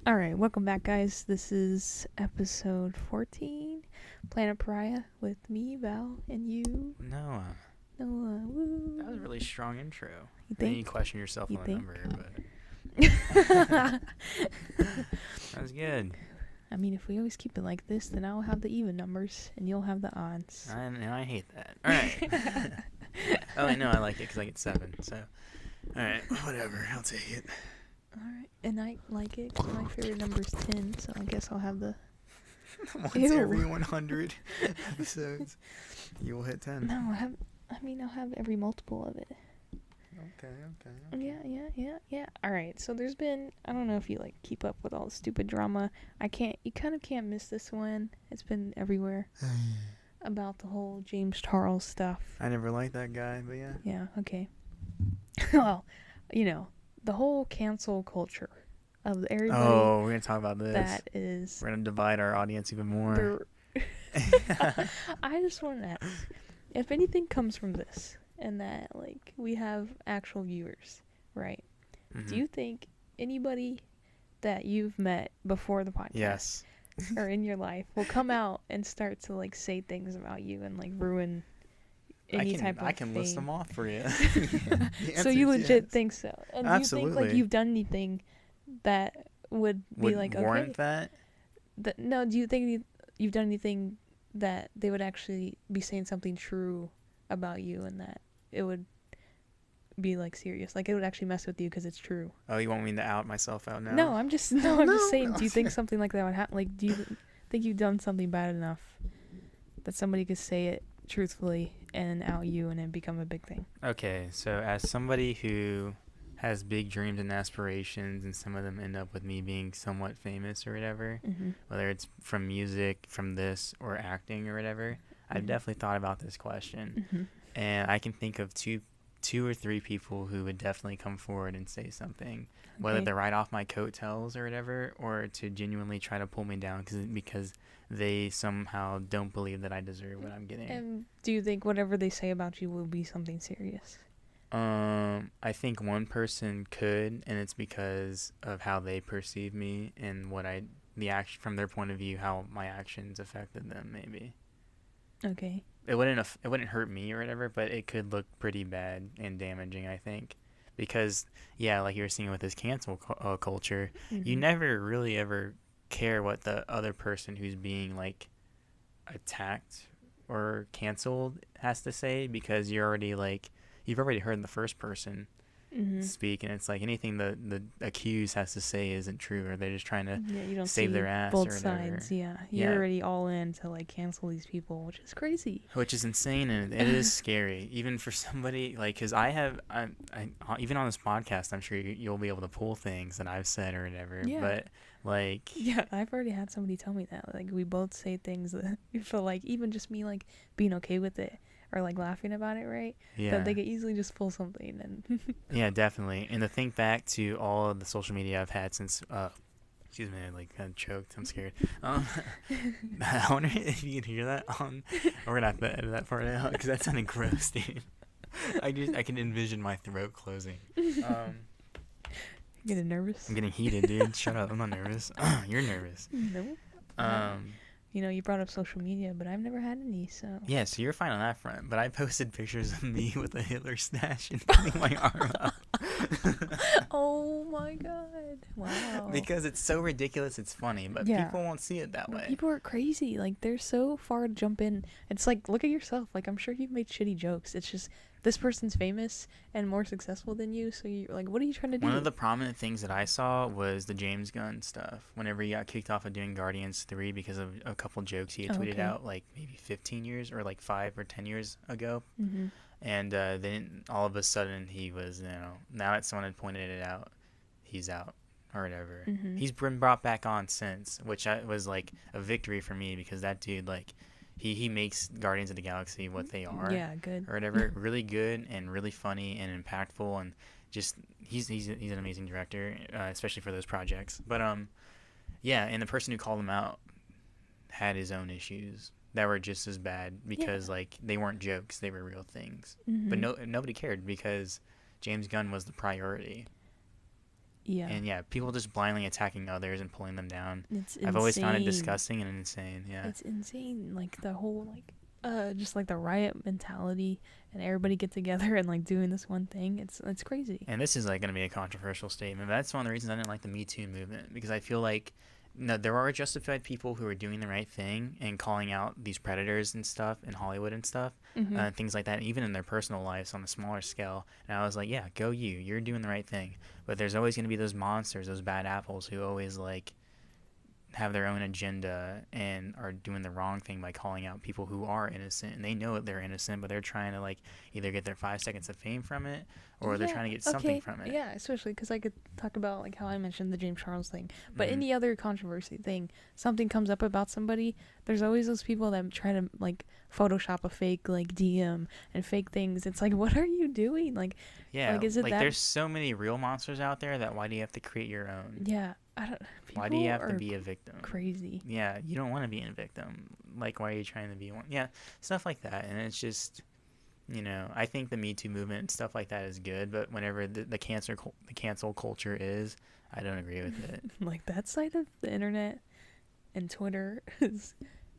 All right, welcome back, guys. This is episode 14, Planet Pariah, with me, Val, and you, Noah. Noah. Woo. That was a really strong intro. You Then think? you question yourself You on think? the number, but that was good. I mean, if we always keep it like this, then I'll have the even numbers, and you'll have the odds. I hate that. All right. Oh, I know I like it because I get 7. So, all right, whatever. I'll take it. All right, and I like it 'cause my favorite number is 10, so I guess I'll have the... Once Ew. every 100 episodes, you will hit 10. No, I'll have every multiple of it. Okay. Yeah. All right. So there's been, I don't know if you like keep up with all the stupid drama. You kind of can't miss this one. It's been everywhere about the whole James Charles stuff. I never liked that guy, but yeah. Yeah. Okay. Well, the whole cancel culture of everybody. Oh, we're gonna talk about this. That is. We're gonna divide our audience even more. I just want to ask, if anything comes from this, and that like we have actual viewers, right? Mm-hmm. Do you think anybody that you've met before the podcast Yes. or in your life will come out and start to like say things about you and like ruin any type of I can list fame? them off for you. So you legit think so? And Absolutely. do you think like you've done anything that would be like warrant okay? that? No, do you think you've done anything that they would actually be saying something true about you and that it would be like serious, like it would actually mess with you because it's true? Oh, you want me to out myself out now? No, I'm just saying. Do you think something like that would happen? Like, do you think you've done something bad enough that somebody could say it truthfully and out you and it become a big thing? Okay, so as somebody who has big dreams and aspirations, and some of them end up with me being somewhat famous or whatever, whether it's from music, from this, or acting or whatever, I've definitely thought about this question, and I can think of two or three people who would definitely come forward and say something, whether they're right off my coattails or whatever, or to genuinely try to pull me down because they somehow don't believe that I deserve what I'm getting. And do you think whatever they say about you will be something serious? I think one person could, and it's because of how they perceive me and the action from their point of view, how my actions affected them. Maybe. Okay. It wouldn't hurt me or whatever, but it could look pretty bad and damaging, I think, because like you were seeing with this cancel culture, you never really ever care what the other person who's being like attacked or canceled has to say, because you've already heard the first person speak, and it's like anything the accused has to say isn't true, or they're just trying to you don't save see their ass both or whatever. sides. You're already all in to like cancel these people, which is crazy. Which is insane, and it is scary, even for somebody like, because I even on this podcast, I'm sure you'll be able to pull things that I've said or whatever. Yeah. But like, I've already had somebody tell me that, like, we both say things that you feel like, even just me like being okay with it or like laughing about it, right? yeah, that they could easily just pull something and yeah, definitely. And to think back to all of the social media I've had since excuse me, I like kind of choked. I'm scared. I wonder if you can hear that. We're gonna have to edit that part out because that sounded gross, dude. I can envision my throat closing. getting nervous. I'm getting heated, dude. Shut up. I'm not nervous. You're nervous. No. You brought up social media, but I've never had any, so. Yeah, so you're fine on that front. But I posted pictures of me with a Hitler stash and putting my arm up. Oh my god. Wow. Because it's so ridiculous, it's funny, but people won't see it that way. People are crazy. Like, they're so far to jump in. It's like, look at yourself. Like, I'm sure you've made shitty jokes. It's just, this person's famous and more successful than you, so you're like, what are you trying to do? One of the prominent things that I saw was the James Gunn stuff. Whenever he got kicked off of doing Guardians 3 because of a couple jokes he had tweeted out, like, maybe 15 years or, like, 5 or 10 years ago. And then all of a sudden he was, now that someone had pointed it out, he's out or whatever. He's been brought back on since, which was, like, a victory for me, because that dude, like, he makes Guardians of the Galaxy what they are. Yeah, good. Or whatever. Really good and really funny and impactful, and just he's an amazing director, especially for those projects. But and the person who called him out had his own issues that were just as bad, because like they weren't jokes, they were real things. But nobody cared because James Gunn was the priority. Yeah. And yeah, people just blindly attacking others and pulling them down. It's insane. I've always found it disgusting and insane. Yeah. It's insane. Like the whole just like the riot mentality and everybody get together and like doing this one thing. It's crazy. And this is like going to be a controversial statement, but that's one of the reasons I didn't like the Me Too movement, because I feel like no, there are justified people who are doing the right thing and calling out these predators and stuff in Hollywood and stuff, things like that, even in their personal lives on a smaller scale. And I was like, yeah, go you. You're doing the right thing. But there's always going to be those monsters, those bad apples who always like have their own agenda and are doing the wrong thing by calling out people who are innocent, and they know that they're innocent, but they're trying to like either get their 5 seconds of fame from it, or they're trying to get something from it. Yeah, especially because I could talk about like how I mentioned the James Charles thing, but any other controversy thing, something comes up about somebody, there's always those people that try to like Photoshop a fake like DM and fake things. It's like, what are you doing? Like, yeah, like, is it like that... there's so many real monsters out there that why do you have to create your own? Yeah, I don't. Why do you have to be a victim? Crazy. Yeah, you don't want to be a victim. Like, why are you trying to be one? Yeah, stuff like that. And it's just, you know, I think the Me Too movement and stuff like that is good, but whenever the cancel culture is, I don't agree with it. Like, that side of the internet and Twitter is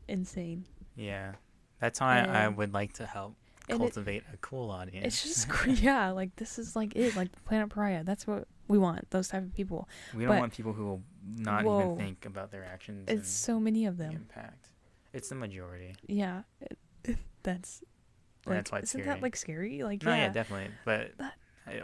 insane. Yeah, that's how I would like to help cultivate a cool audience. It's just, yeah, like, this is like it, like Planet Pariah. That's what we want, those type of people. We don't want people who will not even think about their actions. It's so many of them. The impact. It's the majority. Yeah, that's why it's scary. Isn't that like scary? Like, no, yeah, definitely. But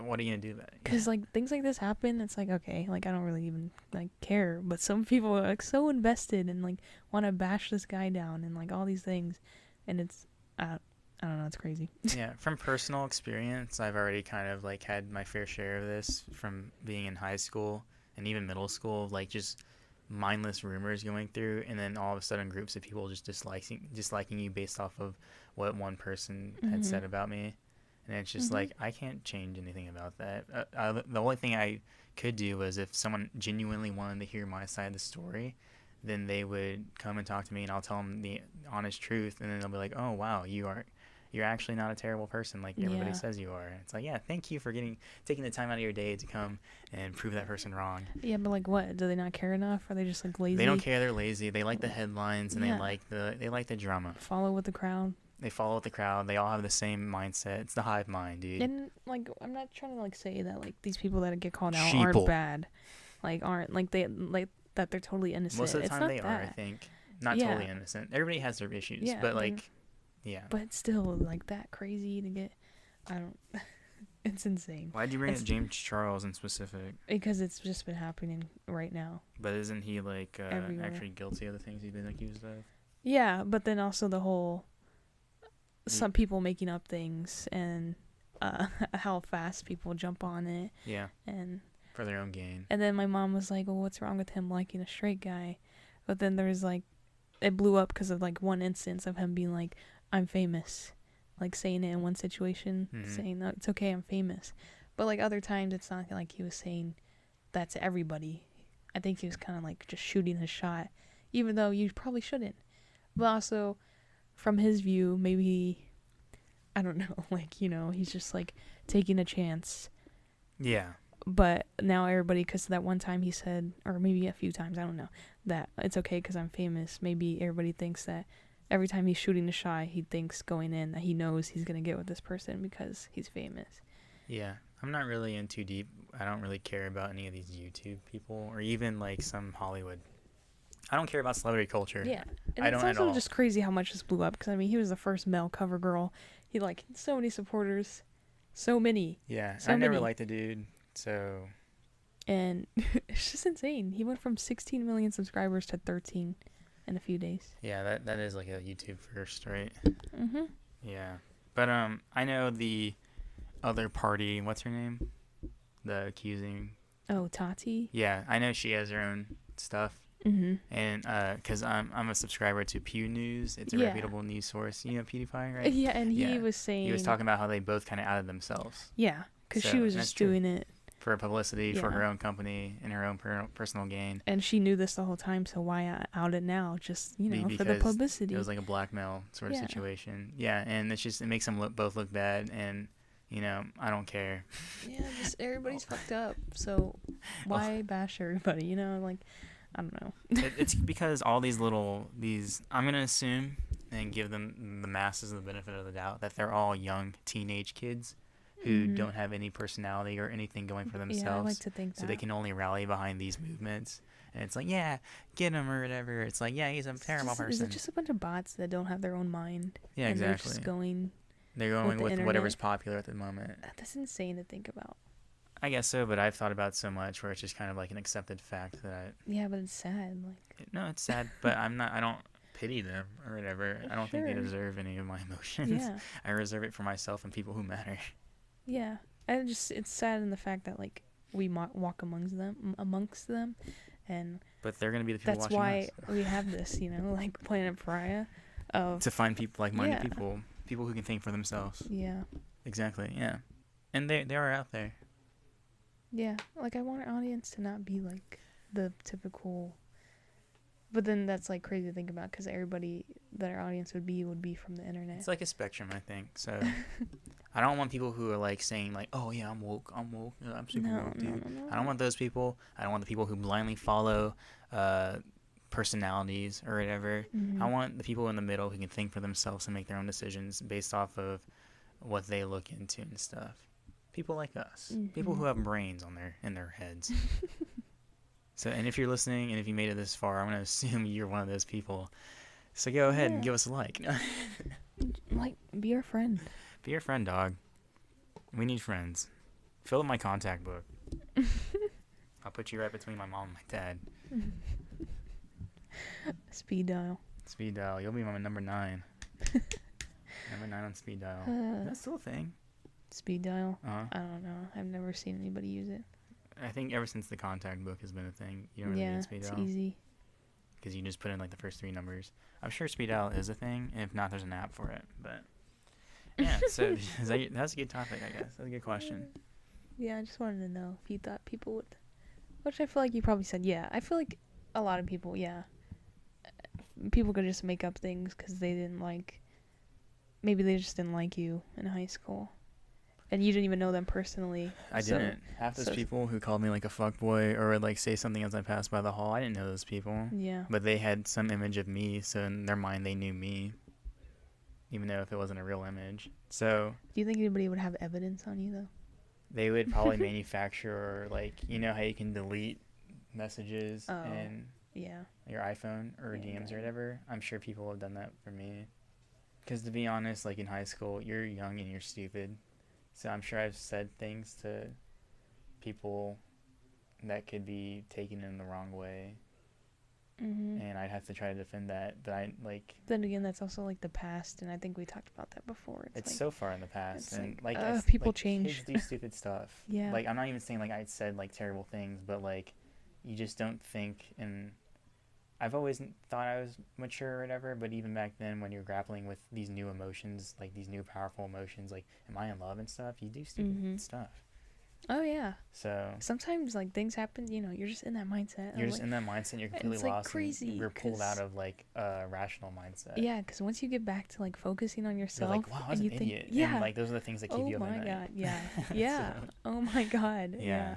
what are you gonna do about it? Because like things like this happen, it's like, okay, like I don't really even like care, but some people are like so invested and like want to bash this guy down and like all these things, and it's I don't know, it's crazy. Yeah, from personal experience, I've already kind of like had my fair share of this from being in high school and even middle school, like just mindless rumors going through, and then all of a sudden groups of people just disliking you based off of what one person had said about me. And it's just like, I can't change anything about that. The only thing I could do was if someone genuinely wanted to hear my side of the story, then they would come and talk to me and I'll tell them the honest truth, and then they'll be like, oh wow, you're actually not a terrible person like everybody says you are. It's like, yeah, thank you for taking the time out of your day to come and prove that person wrong. Yeah, but like what? Do they not care enough? Are they just like lazy? They don't care, they're lazy. They like the headlines and they like the drama. Follow with the crowd. They follow with the crowd. They all have the same mindset. It's the hive mind, dude. And like, I'm not trying to like say that like these people that get called out aren't bad. Like aren't like they like that they're totally innocent. Most of the time they that. are, I think. Not totally innocent. Everybody has their issues, but like yeah. But still, like, that crazy to get... I don't... It's insane. Why'd you bring up James Charles in specific? Because it's just been happening right now. But isn't he, like, actually guilty of the things he's been accused of? Yeah, but then also the whole... Some people making up things and how fast people jump on it. Yeah. And... For their own gain. And then my mom was like, well, what's wrong with him liking a straight guy? But then there was, like... It blew up because of, like, one instance of him being like... I'm famous, like saying it in one situation, saying that it's okay, I'm famous, but like other times it's not like he was saying that to everybody. I think he was kind of like just shooting his shot, even though you probably shouldn't. But also, from his view, maybe I don't know, like, you know, he's just like taking a chance. Yeah. But now everybody, because that one time he said, or maybe a few times, I don't know, that it's okay because I'm famous. Maybe everybody thinks that. Every time he's shooting a shot, he thinks going in that he knows he's going to get with this person because he's famous. Yeah. I'm not really in too deep. I don't really care about any of these YouTube people or even like some Hollywood. I don't care about celebrity culture. Yeah. And it's also just crazy how much this blew up because, I mean, he was the first male cover girl. He, like, so many supporters. So many. Yeah. I never liked the dude, so... And it's just insane. He went from 16 million subscribers to 13 in a few days. Yeah, that is like a YouTube first, right? Yeah. But I know the other party, what's her name? The accusing. Oh, Tati? Yeah, I know she has her own stuff. And because I'm a subscriber to Pew News. It's a reputable news source. You know PewDiePie, right? Yeah, and he was saying... He was talking about how they both kind of outed themselves. Yeah, because she was just doing it for publicity, for her own company and her own personal gain. And she knew this the whole time, so why out it now? Just, you know, for the publicity. It was like a blackmail sort of situation. Yeah, and it makes them both look bad, and, you know, I don't care. Yeah, just everybody's fucked up, so Why bash everybody? You know, like, I don't know. It's because all these I'm gonna assume and give them the masses the benefit of the doubt that they're all young teenage kids who don't have any personality or anything going for themselves. Yeah, I like to think so they can only rally behind these movements. And it's like, yeah, get him or whatever. It's like, yeah, he's a terrible person. Is it just a bunch of bots that don't have their own mind? Yeah, and exactly. They're going with whatever's popular at the moment. That's insane to think about. I guess so, but I've thought about so much where it's just kind of like an accepted fact that Yeah, but it's sad. Like, no, it's sad, but I don't pity them or whatever. I don't think they deserve any of my emotions. Yeah. I reserve it for myself and people who matter. Yeah. It's sad in the fact that, like, we walk amongst them, and but they're gonna be the people watching us. That's why we have this, you know, like Planet Pariah, to find people like-minded people who can think for themselves. Yeah. Exactly. Yeah, and they are out there. Yeah, like, I want our audience to not be like the typical. But then that's, like, crazy to think about, because everybody that our audience would be from the internet. It's like a spectrum, I think. So I don't want people who are like saying like, "Oh yeah, I'm woke, I'm super woke, dude." No. I don't want those people. I don't want the people who blindly follow personalities or whatever. I want the people in the middle who can think for themselves and make their own decisions based off of what they look into and stuff. People like us, people who have brains in their heads. So, and if you're listening and if you made it this far, I'm gonna assume you're one of those people. So go ahead and give us a like. Like, be our friend. Be our friend, dog. We need friends. Fill up my contact book. I'll put you right between my mom and my dad. Speed dial. Speed dial. You'll be my number 9. Number 9 on speed dial. Is that still a thing? Speed dial? Uh-huh. I don't know. I've never seen anybody use it. I think ever since the contact book has been a thing, you don't really need speed dial. Yeah, it's easy. Because you just put in like the first 3 numbers. I'm sure speed dial is a thing. And if not, there's an app for it. But yeah, so that's a good topic, I guess. That's a good question. Yeah, I just wanted to know if you thought people would. Which I feel like you probably said, yeah. I feel like a lot of people, yeah. People could just make up things because they didn't like. Maybe they just didn't like you in high school. And you didn't even know them personally. I didn't. Half those people who called me like a fuckboy or would like say something as I passed by the hall, I didn't know those people. Yeah. But they had some image of me, so in their mind they knew me. Even though if it wasn't a real image. So. Do you think anybody would have evidence on you though? They would probably manufacture, like, you know how you can delete messages in your iPhone or DMs or whatever? I'm sure people have done that for me. Because to be honest, like in high school, you're young and you're stupid. So I'm sure I've said things to people that could be taken in the wrong way. And I'd have to try to defend that. But I, like... Then again, that's also, like, the past, and I think we talked about that before. It's like, so far in the past. And, like people like, change. Kids do stupid stuff. Yeah. Like, I'm not even saying, like, I said, like, terrible things, but, like, you just don't think... And I've always thought I was mature or whatever, but even back then when you're grappling with these new emotions, like, these new powerful emotions, like, am I in love and stuff? You do stupid stuff. Oh, yeah. So sometimes, like, things happen, you know, you're just in that mindset. You're just in that mindset, you're completely it's, lost. Like, crazy. You're pulled out of, like, a rational mindset. Yeah, because once you get back to, like, focusing on yourself. You're like, wow, I was an idiot. Yeah. And, like, those are the things that keep you up at night. Oh, my God, yeah. Yeah. So, oh, my God. Yeah.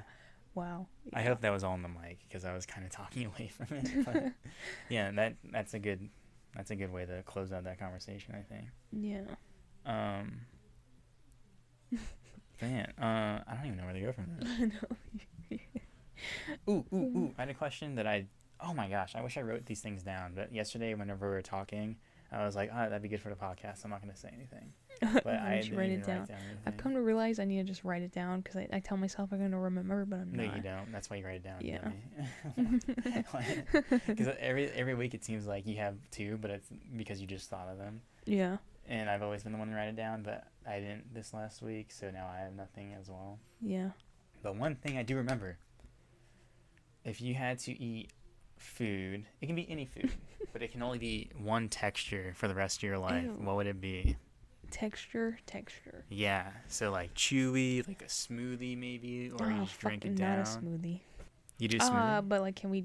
Wow. Yeah. I hope that was all on the mic, because I was kind of talking away from it. But, yeah, that's a good way to close out that conversation, I think. Yeah. Man, I don't even know where to go from there. Ooh. I had a question that oh my gosh, I wish I wrote these things down. But yesterday, whenever we were talking, I was like, that'd be good for the podcast. I'm not going to say anything. But I didn't write it down. I've come to realize I need to just write it down because I tell myself I'm going to remember, but I'm not. No, you don't. That's why you write it down. Yeah. Because every week it seems like you have 2, but it's because you just thought of them. Yeah. And I've always been the one to write it down, but I didn't this last week, so now I have nothing as well. Yeah. But one thing I do remember, if you had to eat food, it can be any food, but it can only be one texture for the rest of your life, what would it be? Texture. Yeah, so like chewy, like a smoothie maybe, or you just drink it down. Not a smoothie. You do smoothie? But like, can we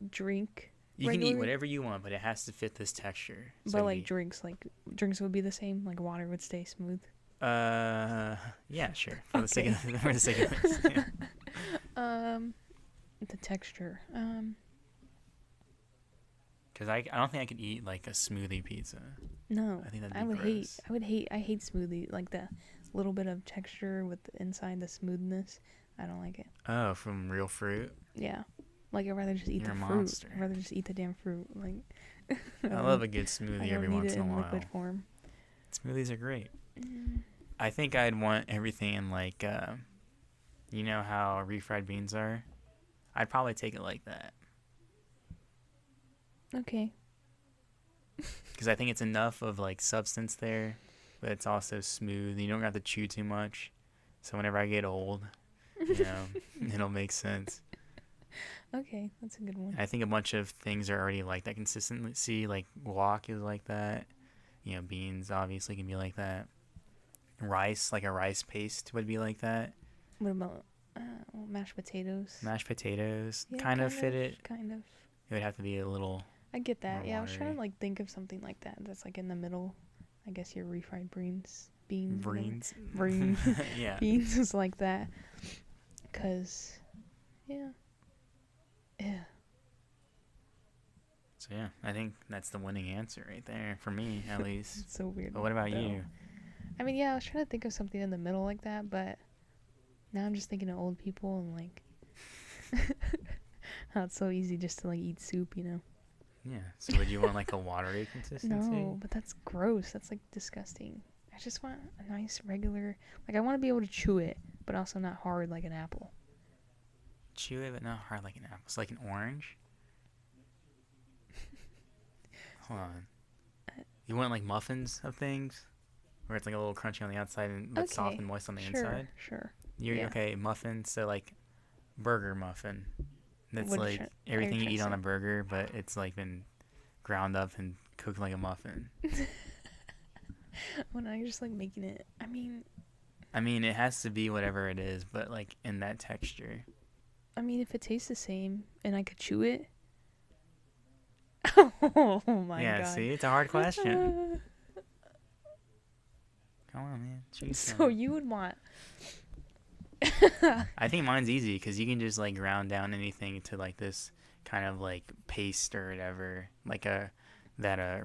drink? You can eat whatever you want, but it has to fit this texture. But like drinks would be the same. Like water would stay smooth. Yeah, sure. For the sake of this. Yeah. The texture. Because I don't think I could eat like a smoothie pizza. No. I think that'd be gross. I hate smoothie. Like the little bit of texture with the inside, the smoothness. I don't like it. Oh, from real fruit? Yeah. Like, I'd rather just eat You're the a fruit. monster. I'd rather just eat the damn fruit. Like, I love a good smoothie every once in a while. Liquid form. Smoothies are great. I think I'd want everything in like, you know how refried beans are? I'd probably take it like that. Okay. Because I think it's enough of like substance there, but it's also smooth. You don't have to chew too much. So whenever I get old, you know, it'll make sense. Okay, that's a good one. I think a bunch of things are already like that consistency. Like guac is like that. You know, beans obviously can be like that. Rice, like a rice paste, would be like that. What about mashed potatoes? Mashed potatoes, Yeah, kind of fit it. Kind of. It would have to be a little. I get that. more Yeah, I was trying to watery. like think of something like that. That's like in the middle. I guess your refried beans. Beans. Yeah. Beans is like that. 'Cause, yeah. Yeah. So yeah, I think that's the winning answer right there for me, at least. It's so weird. But what about though. you? I mean, yeah, I was trying to think of something in the middle like that, but now I'm just thinking of old people and like how it's so easy just to like eat soup, you know? Yeah. So would you want like a watery consistency? No, but that's gross. That's like disgusting. I just want a nice regular, like I want to be able to chew it, but also not hard like an apple. Chew it, but not hard like an apple. It's like an orange. Hold on. You want like muffins of things, where it's like a little crunchy on the outside and but soft and moist on the inside. Sure. You're Yeah. okay. Muffin. So like, burger muffin. That's What like are you everything you trying eat to on say? a burger, but it's like been ground up and cooked like a muffin. Well, now you're just like making it. I mean, it has to be whatever it is, but like in that texture. if it tastes the same and I could chew it. Oh my Yeah, god. see, it's a hard question. Come on, man. Choose So some. you would want. I think mine's easy because you can just like ground down anything to like this kind of like paste or whatever, like that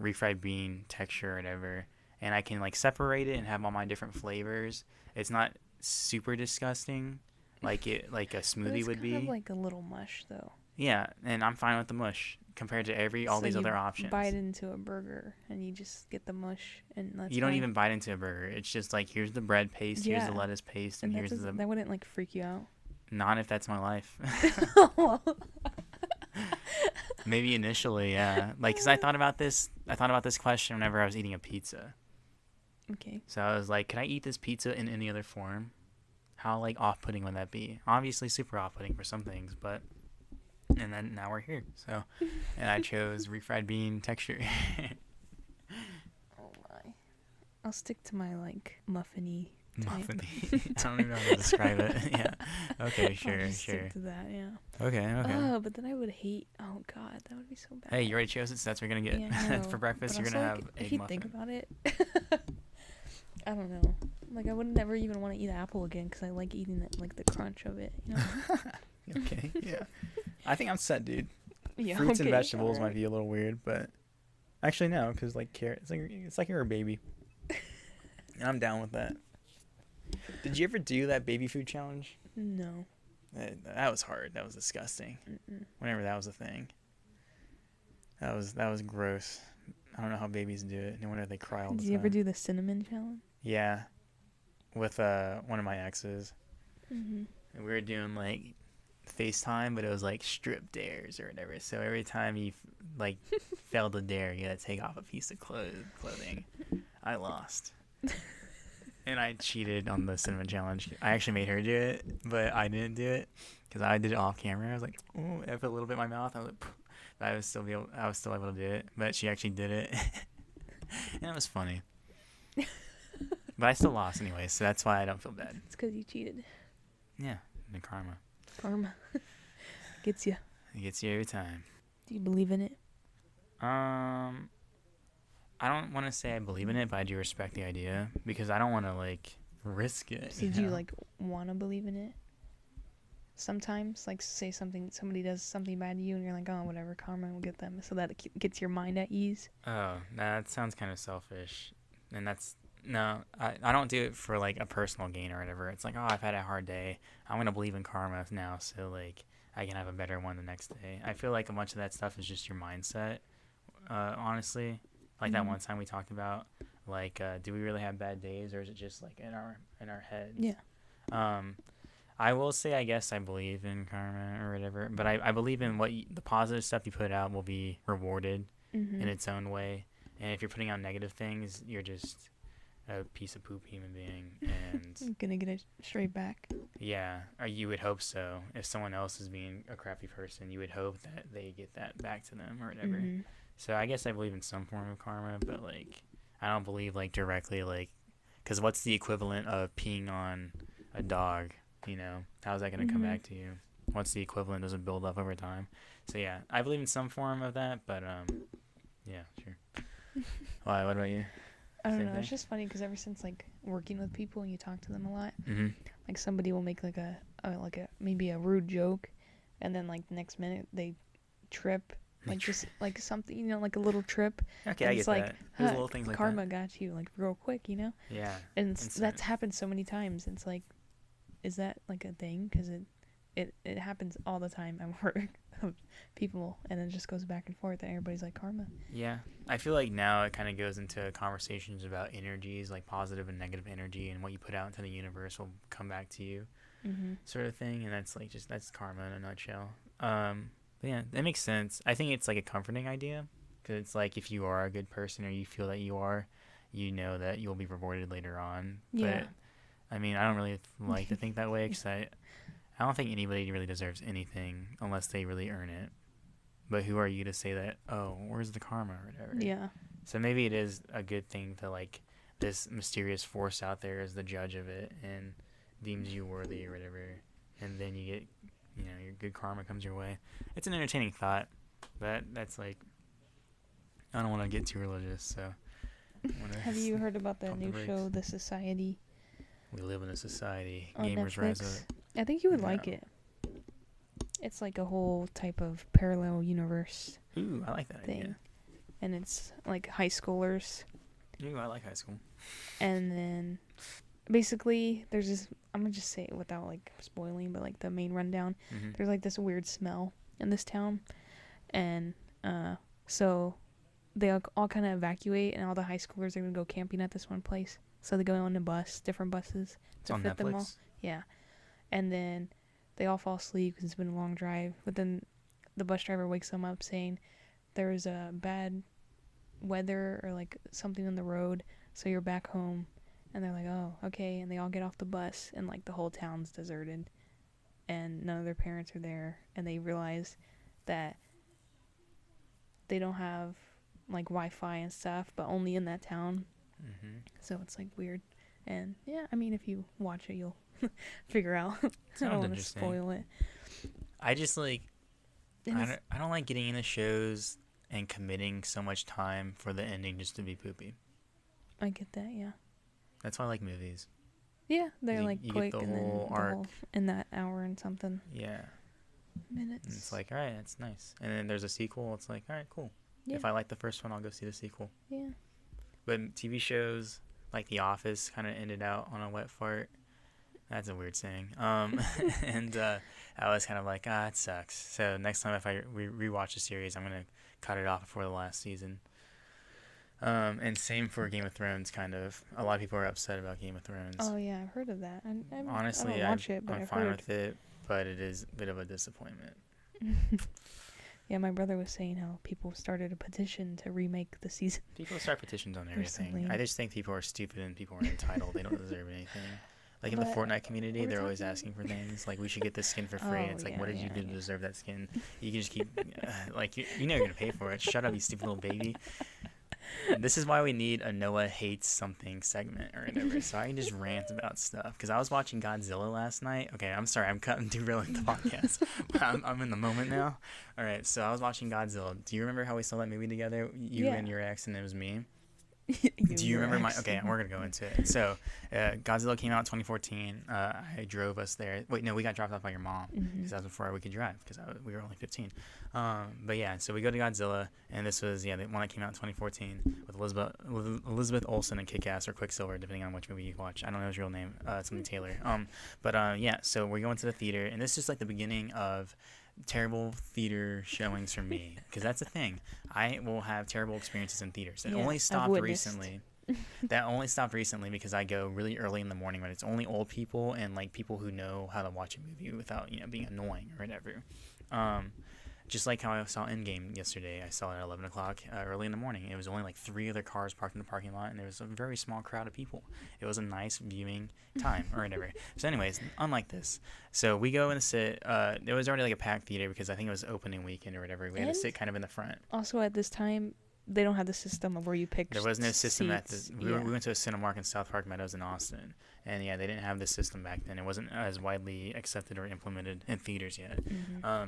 refried bean texture or whatever, and I can like separate it and have all my different flavors. It's not super disgusting, like a smoothie would be. It's kind of like a little mush though. Yeah, and I'm fine with the mush compared to all So these you other options. Bite into a burger and you just get the mush and that's You don't fine. even bite into a burger. It's just like here's the bread paste, here's the Yeah. lettuce paste, and here's the. That wouldn't like freak you out. Not if that's my life. Maybe initially, yeah. Like, 'cause I thought about this question whenever I was eating a pizza. Okay. So I was like, could I eat this pizza in any other form? How like off-putting would that be? Obviously, super off-putting for some things, but. And then now we're here. So, and I chose refried bean texture. Oh my. I'll stick to my like muffiny. Muffin. I don't even know how to describe it. Yeah. Okay. Sure. I'll just Sure. Stick to that. Yeah. Okay. Okay. Oh, but then I would hate. Oh god, that would be so bad. Hey, you already chose it, so that's what you're gonna get. Yeah, I know. For breakfast. But You're gonna also, have if egg you muffin. think about it, I don't know. Like I would never even want to eat apple again because I like eating it, like the crunch of it. You know? Okay. Yeah. I think I'm set, dude. Yeah. Fruits and okay, vegetables might alright. be a little weird, but actually no, because like carrot, it's like you're a baby. And I'm down with that. Did you ever do that baby food challenge? No. That was hard. That was disgusting. Mm-mm. Whenever that was a thing. That was gross. I don't know how babies do it. No wonder they cry all the time. Did you ever do the cinnamon challenge? Yeah, with one of my exes. Mm-hmm. And we were doing like FaceTime, but it was like strip dares or whatever. So every time you like failed a dare, you had to take off a piece of clothing. I lost. And I cheated on the cinnamon challenge. I actually made her do it, but I didn't do it because I did it off camera. I was like, oh, I put a little bit in my mouth. I was like, but I was still able to do it. But she actually did it, and it was funny. But I still lost anyway, so that's why I don't feel bad. It's because you cheated. Yeah, the karma. Karma gets you. It gets you every time. Do you believe in it? I don't want to say I believe in it, but I do respect the idea because I don't want to like risk it. So did you like want to believe in it? sometimes, like say somebody does something bad to you and you're like, oh, whatever, karma will get them, so that it gets your mind at ease. Oh, that sounds kind of selfish. And that's, no, I don't do it for like a personal gain or whatever. It's like, oh, I've had a hard day. I'm going to believe in karma now, so like I can have a better one the next day. I feel like a bunch of that stuff is just your mindset, honestly. Like that one time we talked about, like, do we really have bad days, or is it just like in our heads? Yeah. I will say, I guess I believe in karma or whatever, but I believe in the positive stuff you put out will be rewarded in its own way. And if you're putting out negative things, you're just a piece of poop human being, and I'm gonna get it straight back. yeah, or you would hope so. If someone else is being a crappy person, you would hope that they get that back to them or whatever. So I guess I believe in some form of karma, but like I don't believe like directly, like, because what's the equivalent of peeing on a dog? You know, how's that going to come back to you? What's the equivalent? Does it build up over time? So yeah, I believe in some form of that, but yeah, sure. Why? What about you? I don't know. It's just funny because ever since like working with people and you talk to them a lot, like somebody will make like a maybe a rude joke, and then like the next minute they trip, like just like something, you know, like a little trip. Okay, I get like, that. There's little things like karma that. got you like real quick, you know. Yeah. And that's happened so many times. It's like, is that like a thing? Because it happens all the time at work of people, and it just goes back and forth, and everybody's like karma. Yeah, I feel like now it kind of goes into conversations about energies, like positive and negative energy, and what you put out into the universe will come back to you, sort of thing. And that's like that's karma in a nutshell. But yeah, that makes sense. I think it's like a comforting idea, because it's like if you are a good person, or you feel that you are, you know that you'll be rewarded later on. Yeah. But I mean, I don't really like to think that way, because I don't think anybody really deserves anything unless they really earn it. But who are you to say that, oh, where's the karma or whatever? Yeah. So maybe it is a good thing to, like, this mysterious force out there is the judge of it and deems you worthy or whatever. And then you get, you know, your good karma comes your way. It's an entertaining thought. But that's like, I don't want to get too religious, so. Have you heard about the new show, The Society? We live in a society. On Gamers Netflix? rise up. I think you would like it. It's like a whole type of parallel universe. Ooh, I like that thing. idea. And it's like high schoolers. Ooh, I like high school. And then basically there's this, I'm going to just say it without like spoiling, but like the main rundown. There's like this weird smell in this town. And so they all kind of evacuate, and all the high schoolers are going to go camping at this one place. So they go on a bus, different buses to fit them all. Yeah. And then they all fall asleep because it's been a long drive. But then the bus driver wakes them up saying there's a bad weather or like something on the road, so you're back home. And they're like, oh, okay. And they all get off the bus, and like the whole town's deserted, and none of their parents are there. And they realize that they don't have like Wi-Fi and stuff, but only in that town. So it's like weird. And yeah, I mean, if you watch it, you'll figure out. I don't want to spoil it. I just like, I don't like getting into shows and committing so much time for the ending just to be poopy. I get that, yeah. That's why I like movies. Yeah, they're like quick, get the and whole then arc in that hour and something. Yeah. Minutes. And it's like, all right, that's nice. And then there's a sequel. It's like, all right, cool. Yeah. If I like the first one, I'll go see the sequel. Yeah. But TV shows like The Office kind of ended out on a wet fart. That's a weird saying. And I was kind of like, it sucks. So next time if I rewatch a series, I'm gonna cut it off before the last season. And same for Game of Thrones. Kind of. A lot of people are upset about Game of Thrones. Oh yeah, I've heard of that. Honestly, I don't watch it, but I'm I've fine heard. with it, but it is a bit of a disappointment. Yeah, my brother was saying how people started a petition to remake the season. People start petitions on everything. Recently. I just think people are stupid and people are entitled. They don't deserve anything. Like in the Fortnite community, they're always asking for things. Like, we should get this skin for free. It's like, what did you do to deserve that skin? You can just keep, like, you know you're going to pay for it. Shut up, you stupid little baby. This is why we need a Noah hates something segment or whatever, so I can just rant about stuff. Because I was watching Godzilla last night. Okay, I'm sorry, I'm derailing the podcast. I'm in the moment now. All right, so I was watching Godzilla. Do you remember how we saw that movie together? You and your ex, and it was me. Do you remember my? Okay, we're gonna go into it. So, Godzilla came out in 2014. I drove us there. Wait, no, we got dropped off by your mom because that was before we could drive because we were only 15. But yeah, so we go to Godzilla, and this was the one that came out in 2014 with Elizabeth Olsen and Kick-Ass or Quicksilver, depending on which movie you watch. I don't know his real name. Something Taylor. Yeah. So we're going to the theater, and this is just like the beginning of terrible theater showings for me, because that's the thing. I will have terrible experiences in theaters. It only stopped recently. That only stopped recently because I go really early in the morning when it's only old people and like people who know how to watch a movie without being annoying or whatever. Just like how I saw Endgame yesterday. I saw it at 11 o'clock early in the morning. It was only like 3 other cars parked in the parking lot, and there was a very small crowd of people. It was a nice viewing time or whatever. So anyways, unlike this. So we go and sit. It was already like a packed theater because I think it was opening weekend or whatever. We had to sit kind of in the front. Also at this time, they don't have the system of where you pick There was no system seats. we went to a Cinemark in South Park Meadows in Austin. And yeah, they didn't have this system back then. It wasn't as widely accepted or implemented in theaters yet.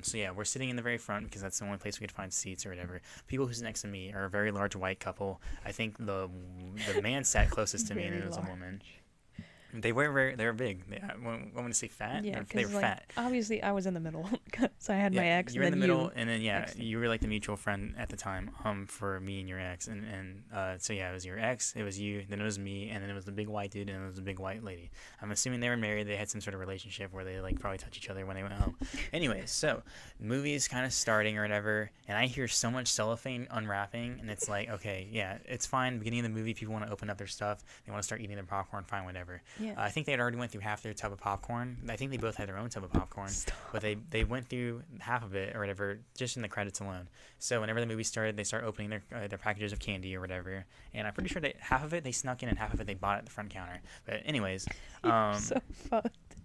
So yeah, we're sitting in the very front because that's the only place we could find seats or whatever. People who's next to me are a very large white couple. I think the man sat closest to me, and it was a woman. They were big. I want to say fat. Yeah, they were fat. Obviously, I was in the middle, so I had my ex. You were in the middle, and then you were like the mutual friend at the time. For me and your ex, and so yeah, it was your ex, it was you, then it was me, and then it was the big white dude, and it was the big white lady. I'm assuming they were married. They had some sort of relationship where they like probably touch each other when they went home. Anyways, so movie is kind of starting or whatever, and I hear so much cellophane unwrapping, and it's like, okay, yeah, it's fine. Beginning of the movie, people want to open up their stuff. They want to start eating their popcorn. Fine, whatever. Yeah. I think they had already went through half their tub of popcorn. I think they both had their own tub of popcorn. But they went through half of it or whatever just in the credits alone. So whenever the movie started, they start opening their packages of candy or whatever, and I'm pretty sure that half of it they snuck in and half of it they bought at the front counter. But anyways, so fucked.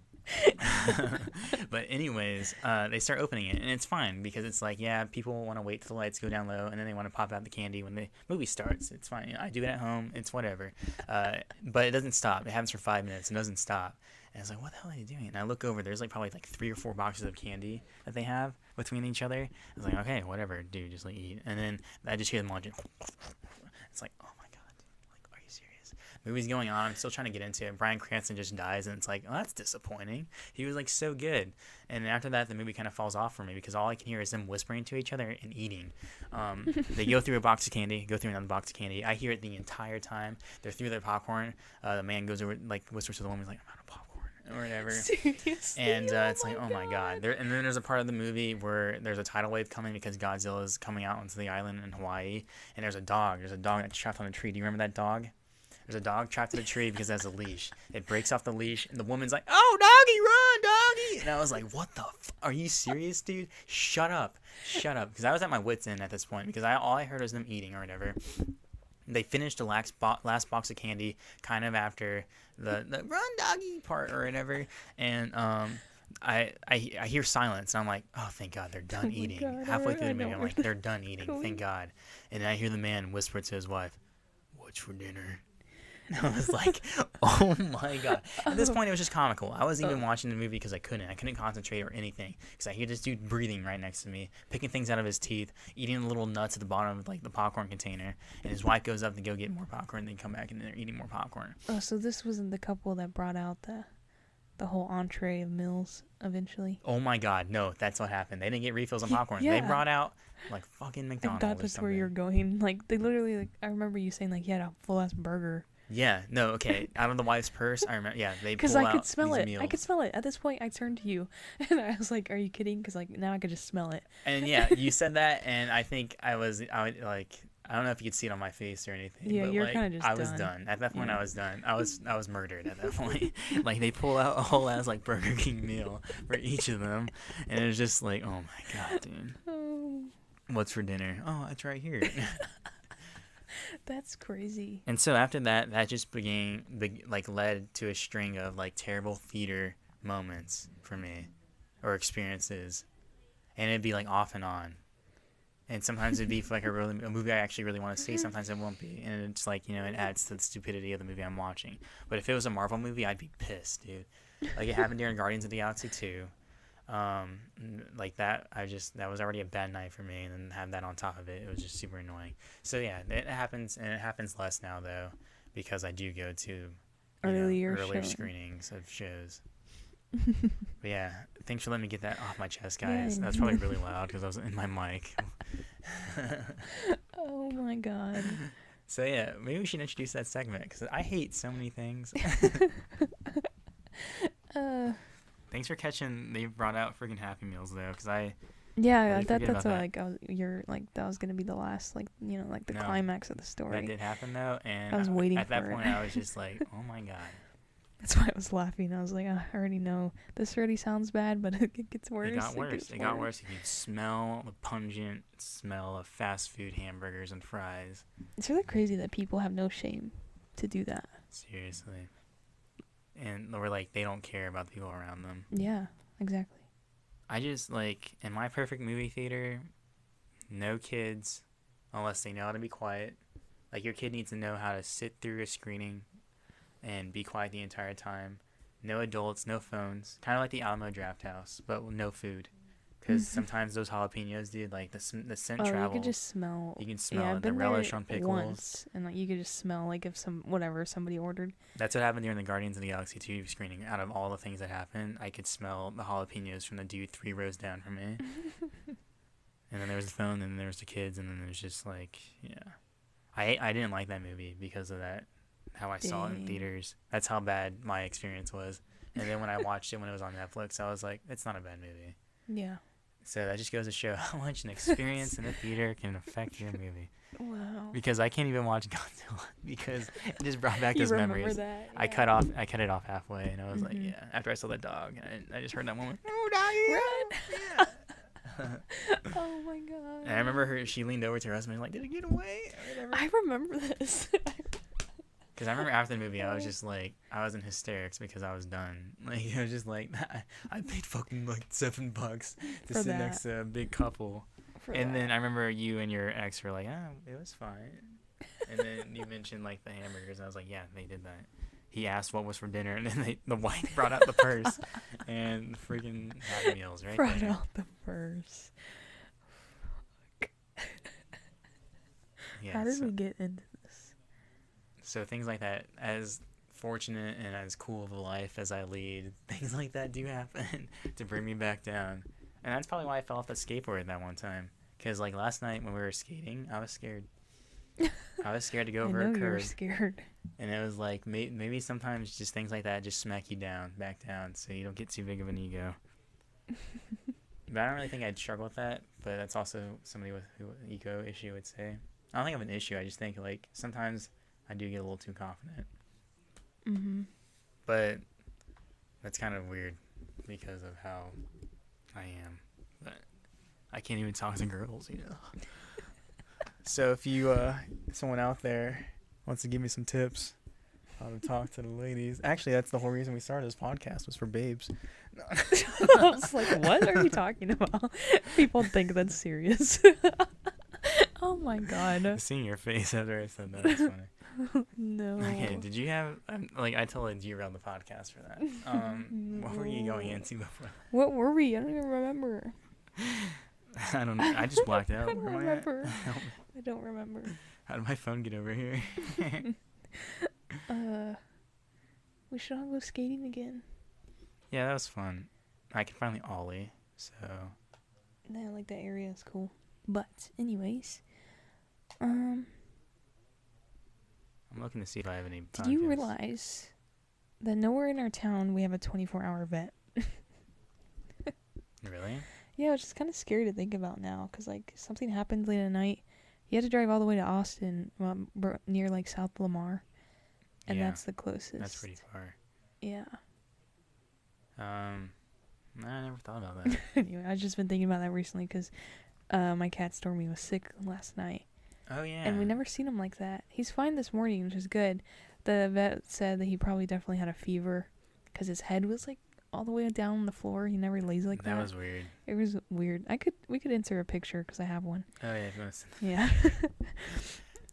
But anyways, they start opening it, and it's fine because it's like, yeah, people want to wait till the lights go down low, and then they want to pop out the candy when the movie starts. It's fine. I do it at home. It's whatever. But it doesn't stop. It happens for 5 minutes. It doesn't stop. And I was like, what the hell are they doing? And I look over. There's like probably like 3 or 4 boxes of candy that they have between each other. I was like, okay, whatever, dude, just like eat. And then I just hear them launching. It's like, oh my god, dude. Like, are you serious? Movie's going on. I'm still trying to get into it. Bryan Cranston just dies, and it's like, oh, that's disappointing. He was like so good. And after that, the movie kind of falls off for me because all I can hear is them whispering to each other and eating. They go through a box of candy, go through another box of candy. I hear it the entire time. They're through their popcorn. The man goes over, like, whispers to the woman, like, I'm out of popcorn or whatever. Seriously? And it's like, oh my god. And then there's a part of the movie where there's a tidal wave coming because Godzilla is coming out onto the island in Hawaii, and there's a dog that's trapped on a tree. Do you remember that dog? There's a dog trapped in a tree because it has a leash. It breaks off the leash, and the woman's like, oh, doggy, run, doggy. And I was like, what the are you serious, dude? Shut up. Because I was at my wit's end at this point because all I heard was them eating or whatever. They finished the last box of candy kind of after the run doggy part or whatever, and I hear silence, and I'm like, oh, thank God, they're done eating. God, Halfway through the movie, I'm like, they're done eating, thank God. And then I hear the man whisper to his wife, what's for dinner? And I was like, oh my God. At this point, it was just comical. I wasn't even watching the movie because I couldn't concentrate or anything because I hear this dude breathing right next to me, picking things out of his teeth, eating the little nuts at the bottom of like the popcorn container, and his wife goes up to go get more popcorn, and they come back and they're eating more popcorn. Oh, so this wasn't the couple that brought out the whole entree of meals eventually? Oh my God, no, that's what happened. They didn't get refills on popcorn. Yeah. They brought out like fucking McDonald's. That was where you're going. Like they literally, like I remember you saying like, yeah, a full ass burger. Yeah, no, okay. Out of the wife's purse, I remember. Yeah, they pull out because I could smell it. Meals. I could smell it. At this point, I turned to you, and I was like, "Are you kidding?" Because like now I could just smell it. And yeah, you said that, and I think I like. I don't know if you could see it on my face or anything. Yeah, but you're like, kind of just I was done. At that point, I was done. I was murdered at that point. Like they pull out a whole ass like Burger King meal for each of them, and it was just like, oh my God, dude. Oh. What's for dinner? Oh, it's right here. That's crazy. And so after that just led to a string of like terrible theater moments for me, or experiences, and it'd be like off and on. And sometimes it'd be like a movie I actually really want to see. Sometimes it won't be, and it's like, it adds to the stupidity of the movie I'm watching. But if it was a Marvel movie, I'd be pissed, dude. Like it happened during Guardians of the Galaxy 2. Like that, that was already a bad night for me, and then have that on top of it, it was just super annoying. So yeah, it happens, and it happens less now though, because I do go to earlier screenings of shows. But yeah, thanks for letting me get that off my chest, guys. Yeah. That's probably really loud because I was in my mic. Oh my god. So yeah, maybe we should introduce that segment because I hate so many things. Thanks for catching. They brought out freaking Happy Meals though, because I. Yeah, that's what, like that was gonna be the last, like, like the climax of the story. That did happen though, and I was waiting at that for point it. I was just like, oh my god. That's why I was laughing. I was like, I already know this already sounds bad, but it gets worse. It got worse. You could smell the pungent smell of fast food hamburgers and fries. It's really crazy that people have no shame to do that. Seriously. And we're like, they don't care about the people around them. Yeah, exactly. I just, like, in my perfect movie theater, no kids, unless they know how to be quiet. Like, your kid needs to know how to sit through a screening and be quiet the entire time. No adults, no phones. Kind of like the Alamo Draft House, but no food. Because sometimes those jalapenos, dude, like the scent travels. You could just smell. You can smell it. The relish on pickles. Once, and like you could just smell like if somebody ordered. That's what happened during the Guardians of the Galaxy 2 screening. Out of all the things that happened, I could smell the jalapenos from the dude 3 rows down from me. And then there was the phone, and then there was the kids, and then there was just like, yeah. I didn't like that movie because of that. How I saw it in theaters. That's how bad my experience was. And then when I watched it when it was on Netflix, I was like, it's not a bad movie. Yeah. So that just goes to show how much an experience in a theater can affect your movie. Wow. Because I can't even watch Godzilla because it just brought back those memories. That, yeah. I cut it off halfway, and I was like, yeah. After I saw the dog, and I just heard that woman, no, doggy, run. Oh my god. And I remember she leaned over to her husband, like, did it get away? I remember this. Because I remember after the movie, I was just like, I was in hysterics because I was done. Like, I was just like, I paid fucking like $7 to sit next to a big couple. Then I remember you and your ex were like, it was fine. And then you mentioned like the hamburgers, and I was like, yeah, they did that. He asked what was for dinner, and then the wife brought out the purse and the freaking Happy Meals right brought there. Out the purse. Yeah, how did we get into this? So things like that, as fortunate and as cool of a life as I lead, things like that do happen to bring me back down. And that's probably why I fell off the skateboard that one time. Because like last night when we were skating, I was scared. I was scared to go over a curb. You were scared. And it was like maybe sometimes just things like that just smack you back down, so you don't get too big of an ego. But I don't really think I'd struggle with that. But that's also somebody with an ego issue would say. I don't think I have an issue. I just think like sometimes I do get a little too confident. Mm-hmm. But that's kind of weird because of how I am. But I can't even talk to girls, So if you, someone out there wants to give me some tips how to talk to the ladies. Actually, that's the whole reason we started this podcast was for babes. No. I was like, what are you talking about? People think that's serious. Oh my god. Seeing your face after I said that is funny. No. Okay, did you have I totally derailed the podcast for that. No. What were you going into before? What were we? I don't even remember. I don't know. I just blacked out. I don't remember. I don't remember. How did my phone get over here? We should all go skating again. Yeah, that was fun. I could finally ollie, so. Yeah, like that area is cool. But anyways, I'm looking to see if I have any podcasts. Did you realize that nowhere in our town we have a 24-hour vet? Really? Yeah, it's just kind of scary to think about now, because like something happened late at night. You had to drive all the way to Austin, near like South Lamar, and that's the closest. That's pretty far. Yeah. I never thought about that. Anyway, I've just been thinking about that recently because my cat Stormy was sick last night. Oh, yeah. And we never seen him like that. He's fine this morning, which is good. The vet said that he probably definitely had a fever because his head was like all the way down on the floor. He never lays like that. That was weird. It was weird. We could insert a picture because I have one. Oh, yeah. If you want to send Yeah.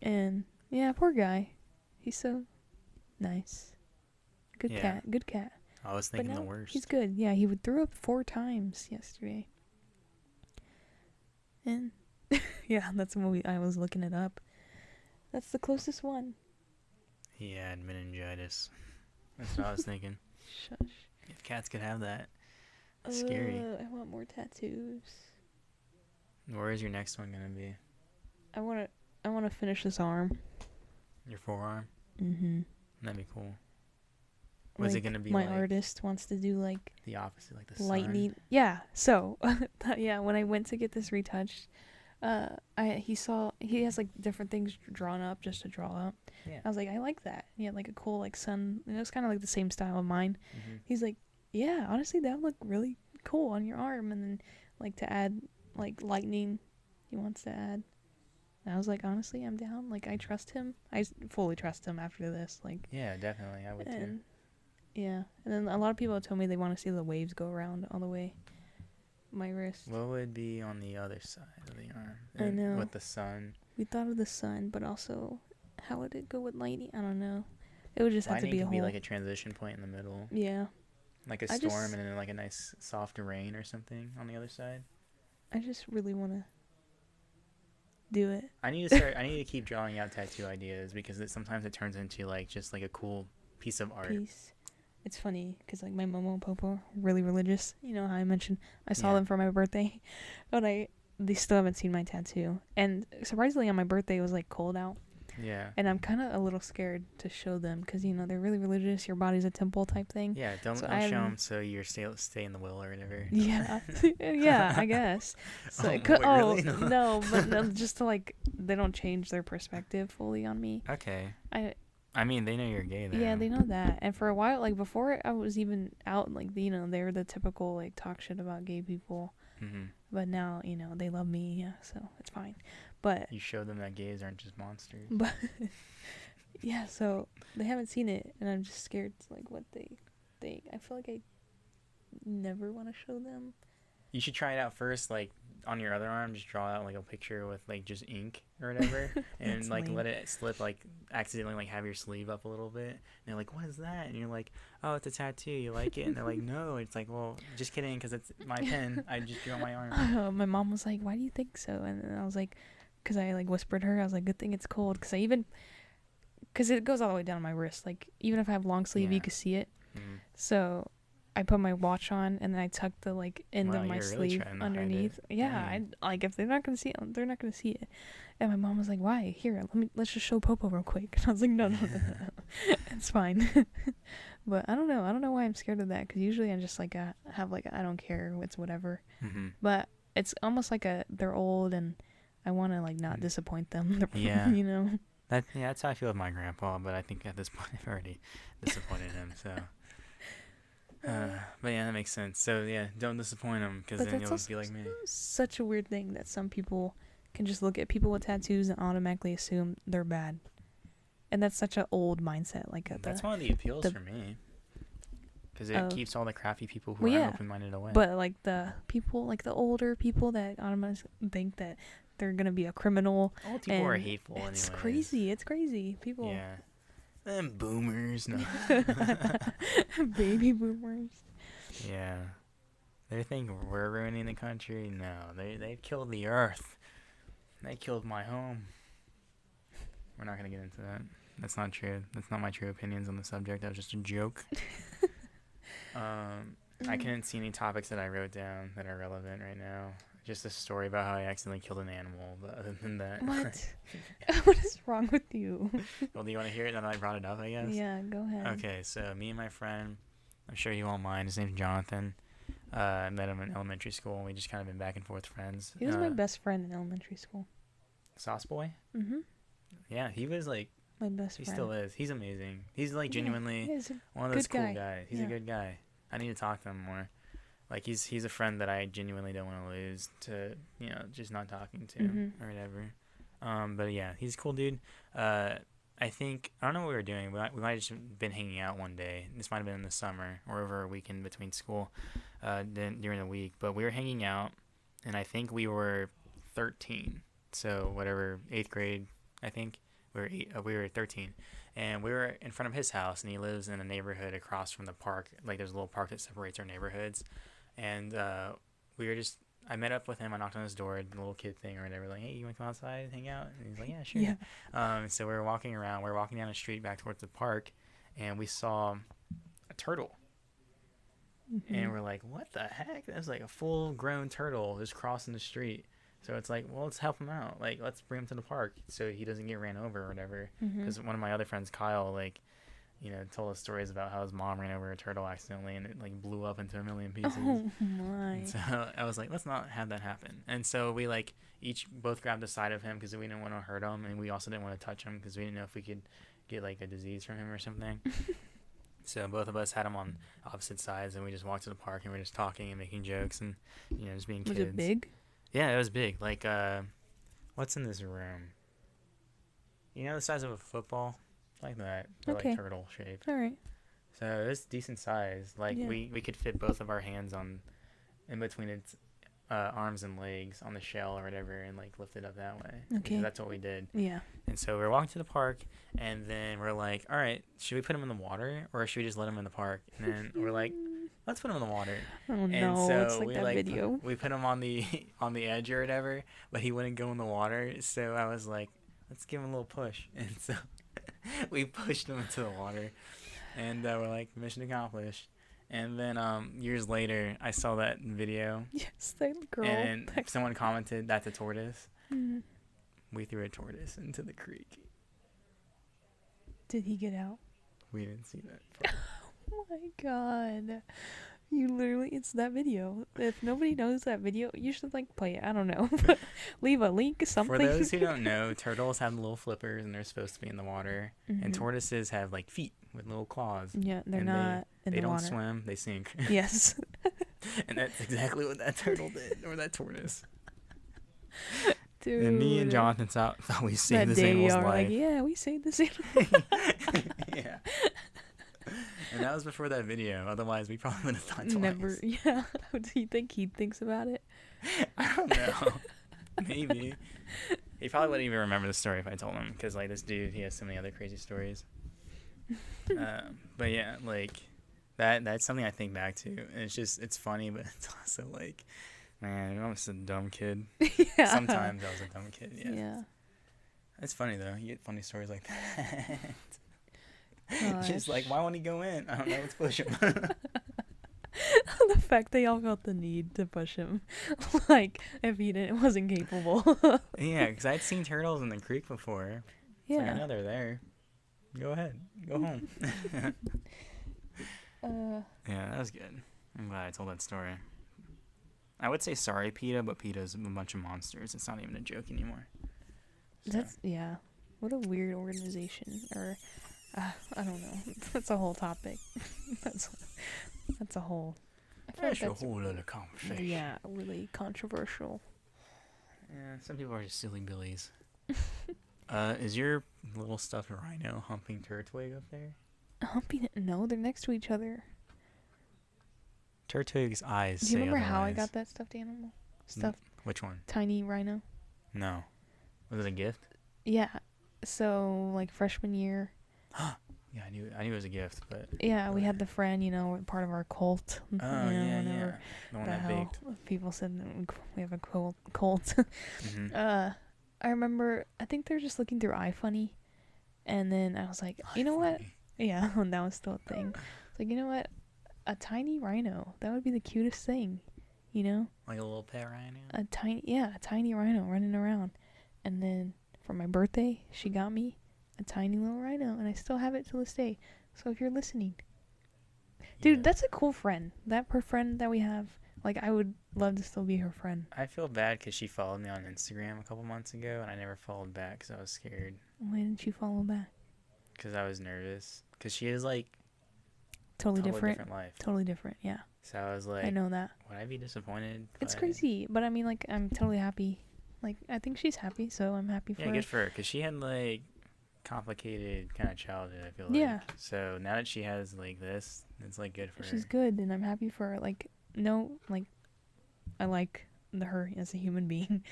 And yeah, poor guy. He's so nice. Good cat. Good cat. I was thinking the worst. He's good. Yeah, he threw up 4 times yesterday. And yeah, that's when I was looking it up. That's the closest one. He had meningitis. That's what I was thinking. Shush. If cats could have that, it's scary. I want more tattoos. Where is your next one gonna be? I wanna finish this arm. Your forearm? Mm-hmm. That'd be cool. Was it gonna be my like artist wants to do like the opposite, like the lightning? sun? Yeah. So yeah, when I went to get this retouched, he has like different things drawn up just to draw up. Yeah. I was like, I like that. He had like a cool like sun. It was kind of like the same style of mine. Mm-hmm. He's like, yeah, honestly, that would look really cool on your arm. And then like to add like lightning, he wants to add. And I was like, honestly, I'm down. Like I trust him. I fully trust him after this. Like. Yeah, definitely. I would too. Yeah, and then a lot of people told me they want to see the waves go around all the way my wrist. What would be on the other side of the arm? I know. With the sun. We thought of the sun, but also, how would it go with lightning? I don't know. It would just have to be a whole. Lightning could be like a transition point in the middle. Yeah. Like a storm and then like a nice soft rain or something on the other side. I just really want to do it. I need to keep drawing out tattoo ideas because sometimes it turns into like just like a cool piece of art. It's funny because like my Momo and Popo are really religious. You know how I mentioned I saw them for my birthday, but they still haven't seen my tattoo. And surprisingly, on my birthday it was like cold out. Yeah. And I'm kind of a little scared to show them because you know they're really religious. Your body's a temple type thing. Yeah. Don't show them so you're stay in the will or whatever. Yeah. Yeah. I guess. So really? No, but no, just to like they don't change their perspective fully on me. Okay. I mean, they know you're gay, though. Yeah, they know that. And for a while, like, before I was even out, like, you know, they were the typical, like, talk shit about gay people. Mm-hmm. But now, you know, they love me, yeah, so it's fine. But... You show them that gays aren't just monsters. But... yeah, so they haven't seen it, and I'm just scared, like, what they think. I feel like I never want to show them. You should try it out first, like, on your other arm, just draw out, like, a picture with, like, just ink or whatever, and, like, let it slip, like, accidentally, like, have your sleeve up a little bit, and they're like, what is that? And you're like, oh, it's a tattoo, you like it? And they're like, no. It's like, well, just kidding, because it's my pen. I just drew on my arm. My mom was like, why do you think so? And I was like, because I, like, whispered her, I was like, good thing it's cold, because it goes all the way down my wrist, like, even if I have long sleeve, you can see it, so... I put my watch on and then I tucked the like end of my sleeve underneath. Yeah, I like if they're not gonna see it, they're not gonna see it. And my mom was like, "Why? Here, let's just show Popo real quick." And I was like, "No, it's fine." But I don't know why I'm scared of that because usually I'm just like I don't care, it's whatever. Mm-hmm. But it's almost like they're old and I want to like not disappoint them. Yeah, you know. That's how I feel with my grandpa. But I think at this point I've already disappointed him. So. But yeah, that makes sense. So yeah, don't disappoint them because then you'll be like me. Such a weird thing that some people can just look at people with tattoos and automatically assume they're bad, and that's such an old mindset. Like that's one of the appeals for me, because it keeps all the crafty people who are open-minded away. But like the people, like the older people that automatically think that they're gonna be a criminal. Old people are hateful. It's crazy. It's crazy. People. Yeah. Them boomers, no. Baby boomers. Yeah. They think we're ruining the country. No, they killed the earth. They killed my home. We're not going to get into that. That's not true. That's not my true opinions on the subject. That was just a joke. I couldn't see any topics that I wrote down that are relevant right now. Just a story about how I accidentally killed an animal, but other than that... What? What is wrong with you? Well, do you want to hear it? And I brought it up, I guess? Yeah, go ahead. Okay, so me and my friend, I'm sure you won't mind, his name's Jonathan. I met him in elementary school, and we just kind of been back and forth friends. He was my best friend in elementary school. Sauce Boy? Mm-hmm. Yeah, he was like... My best friend. He still is. He's amazing. He's like genuinely one of those cool guys. He's a good guy. I need to talk to him more. Like, he's a friend that I genuinely don't want to lose to, you know, just not talking to or whatever. But, yeah, he's a cool dude. I think, I don't know what we were doing. We might have just been hanging out one day. This might have been in the summer or over a weekend between school during the week. But we were hanging out, and I think we were 13. So, whatever, 8th grade, I think. we were 13, and we were in front of his house, and he lives in a neighborhood across from the park. Like there's a little park that separates our neighborhoods, and we were just. I met up with him. I knocked on his door, the little kid thing or whatever. Like, hey, you want to come outside and hang out? And he's like, yeah, sure. Yeah. So we were walking around. We were walking down the street back towards the park, and we saw a turtle. Mm-hmm. And we're like, what the heck? That was like a full-grown turtle just crossing the street. So it's like, well, let's help him out. Like, let's bring him to the park so he doesn't get ran over or whatever. Because one of my other friends, Kyle, like, you know, told us stories about how his mom ran over a turtle accidentally and it like blew up into a million pieces. Oh my. And so I was like, let's not have that happen. And so we like both grabbed the side of him because we didn't want to hurt him, and we also didn't want to touch him because we didn't know if we could get like a disease from him or something. So both of us had him on opposite sides, and we just walked to the park and we were just talking and making jokes and, you know, just being kids. Was it big? Yeah, it was big. Like, what's in this room? You know, the size of a football? Like that. But Okay. like turtle shaped. All right. So it was decent size. Like, Yeah. we could fit both of our hands in between its arms and legs on the shell or whatever and like lift it up that way. Okay. Because that's what we did. Yeah. And so we were walking to the park, and then we're like, all right, should we put him in the water or should we just let him in the park? And then we're like, let's put him in the water. Oh And no, so it's like we that video. we put him on the edge or whatever, but he wouldn't go in the water. So I was like, let's give him a little push. And so we pushed him into the water, and we're like, mission accomplished. And then years later, I saw that video, Yes, that girl. and someone commented, that's a tortoise. Mm. We threw a tortoise into the creek. Did he get out? We didn't see that part. Oh my god. You literally, it's that video. If nobody knows that video, you should like play it. I don't know. Leave a link, something. For those who don't know, turtles have little flippers and they're supposed to be in the water. And tortoises have like feet with little claws. Yeah, they're and not in they the don't water. swim, they sink. Yes. And that's exactly what that turtle did, or that tortoise. Dude. And me and Jonathan thought we saved that this day, animal's y'all were life. like, yeah, we saved this animal. Yeah. And that was before that video. Otherwise, we probably would have thought twice. Never. Yeah. Do you think he thinks about it? I don't know. Maybe. He probably wouldn't even remember the story if I told him. Because, like, this dude, he has so many other crazy stories. But, yeah, like, that's something I think back to. And it's funny, but it's also like, man, I was a dumb kid. Yeah. Sometimes I was a dumb kid, yeah. Yeah. It's funny, though. You get funny stories like that. Gosh. Just like, why won't he go in? I don't know. Let's push him. The fact they all felt the need to push him, like if he wasn't capable. Yeah, because I'd seen turtles in the creek before. It's like, I Yeah. know they're there. Go ahead. Go home. Yeah, that was good. I'm glad I told that story. I would say sorry, PETA, but PETA's a bunch of monsters. It's not even a joke anymore. So. Yeah. What a weird organization, or I don't know. That's a whole topic. that's a whole. I feel like That's a whole other conversation. Yeah, really controversial. Yeah, some people are just silly billies. Is your little stuffed rhino humping Turtwig up there? Humping it? No, they're next to each other. Turtwig's eyes Do you say remember how I otherwise. got that stuffed animal? Stuffed Which one? tiny rhino. No. Was it a gift? Yeah. So like freshman year. Yeah, I knew it was a gift, but Yeah, we had the friend, part of our cult. oh yeah, whenever the one the that hell baked. people said that we have a cult. Mm-hmm. I remember, I think they're just looking through iFunny, and then I was like, you know what? Yeah, when that was still a thing. It's like, you know what? A tiny rhino. That would be the cutest thing, Like a little pet rhino. A tiny rhino running around. And then for my birthday, she got me a tiny little rhino, and I still have it to this day. So if you're listening, dude, that's a cool friend. That friend that we have, like, I would love to still be her friend. I feel bad because she followed me on Instagram a couple months ago, and I never followed back because I was scared. Why didn't you follow back? Because I was nervous. Because she is like Totally different life. Totally different, yeah. So I was like, I know that. would I be disappointed? It's crazy, but I mean, like, I'm totally happy. Like, I think she's happy, so I'm happy for Yeah, her. good for her. Because she had like complicated kind of childhood, I feel like. Yeah. So now that she has like this, it's like good for her. She's good, and I'm happy for her. Like, no, like, I like her as a human being,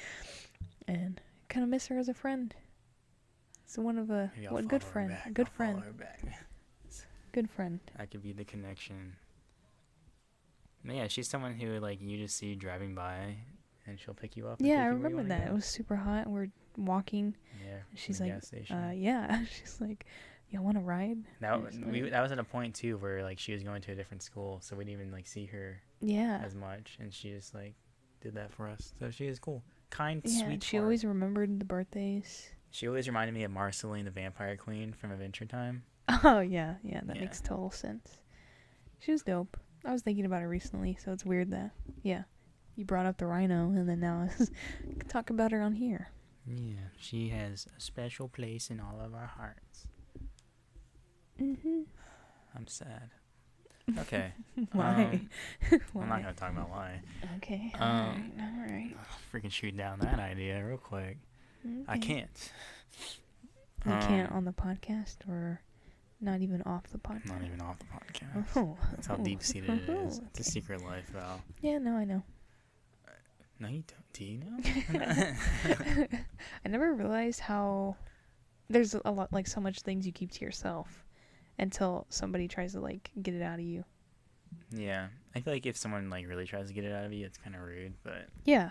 and I kind of miss her as a friend. So one of a Maybe I'll what good follow her friend, back. good I'll friend, follow her back. good friend. I could be the connection. But yeah, she's someone who like you just see driving by, and she'll pick you up. And Yeah, take I you where you remember wanna that. go. It was super hot. We're walking. Yeah. She's from the like, gas station. yeah. She's like, you want to ride? That And I was like, that was at a point too where like she was going to a different school, so we didn't even like see her yeah. as much, and she just like did that for us. So she is cool, kind, Yeah, sweet. and she heart. always remembered the birthdays. She always reminded me of Marceline, the vampire queen from Adventure Time. Oh, yeah. That Yeah. makes total sense. She was dope. I was thinking about it recently, so it's weird that, you brought up the rhino, and then now I can talk about her on here. Yeah, she has a special place in all of our hearts. Mm-hmm. I'm sad. Okay. Why? I'm not gonna talk about why. Okay. Alright. Freaking shoot down that idea real quick. Okay. I can't. You can't on the podcast, or not even off the podcast? Not even off the podcast. Oh. That's how deep-seated it is. Okay. It's a secret life, Val. Yeah, no, I know. No, you don't. Do you know? I never realized how there's a lot, like, so much things you keep to yourself until somebody tries to, like, get it out of you. Yeah. I feel like if someone, like, really tries to get it out of you, it's kind of rude, but... Yeah.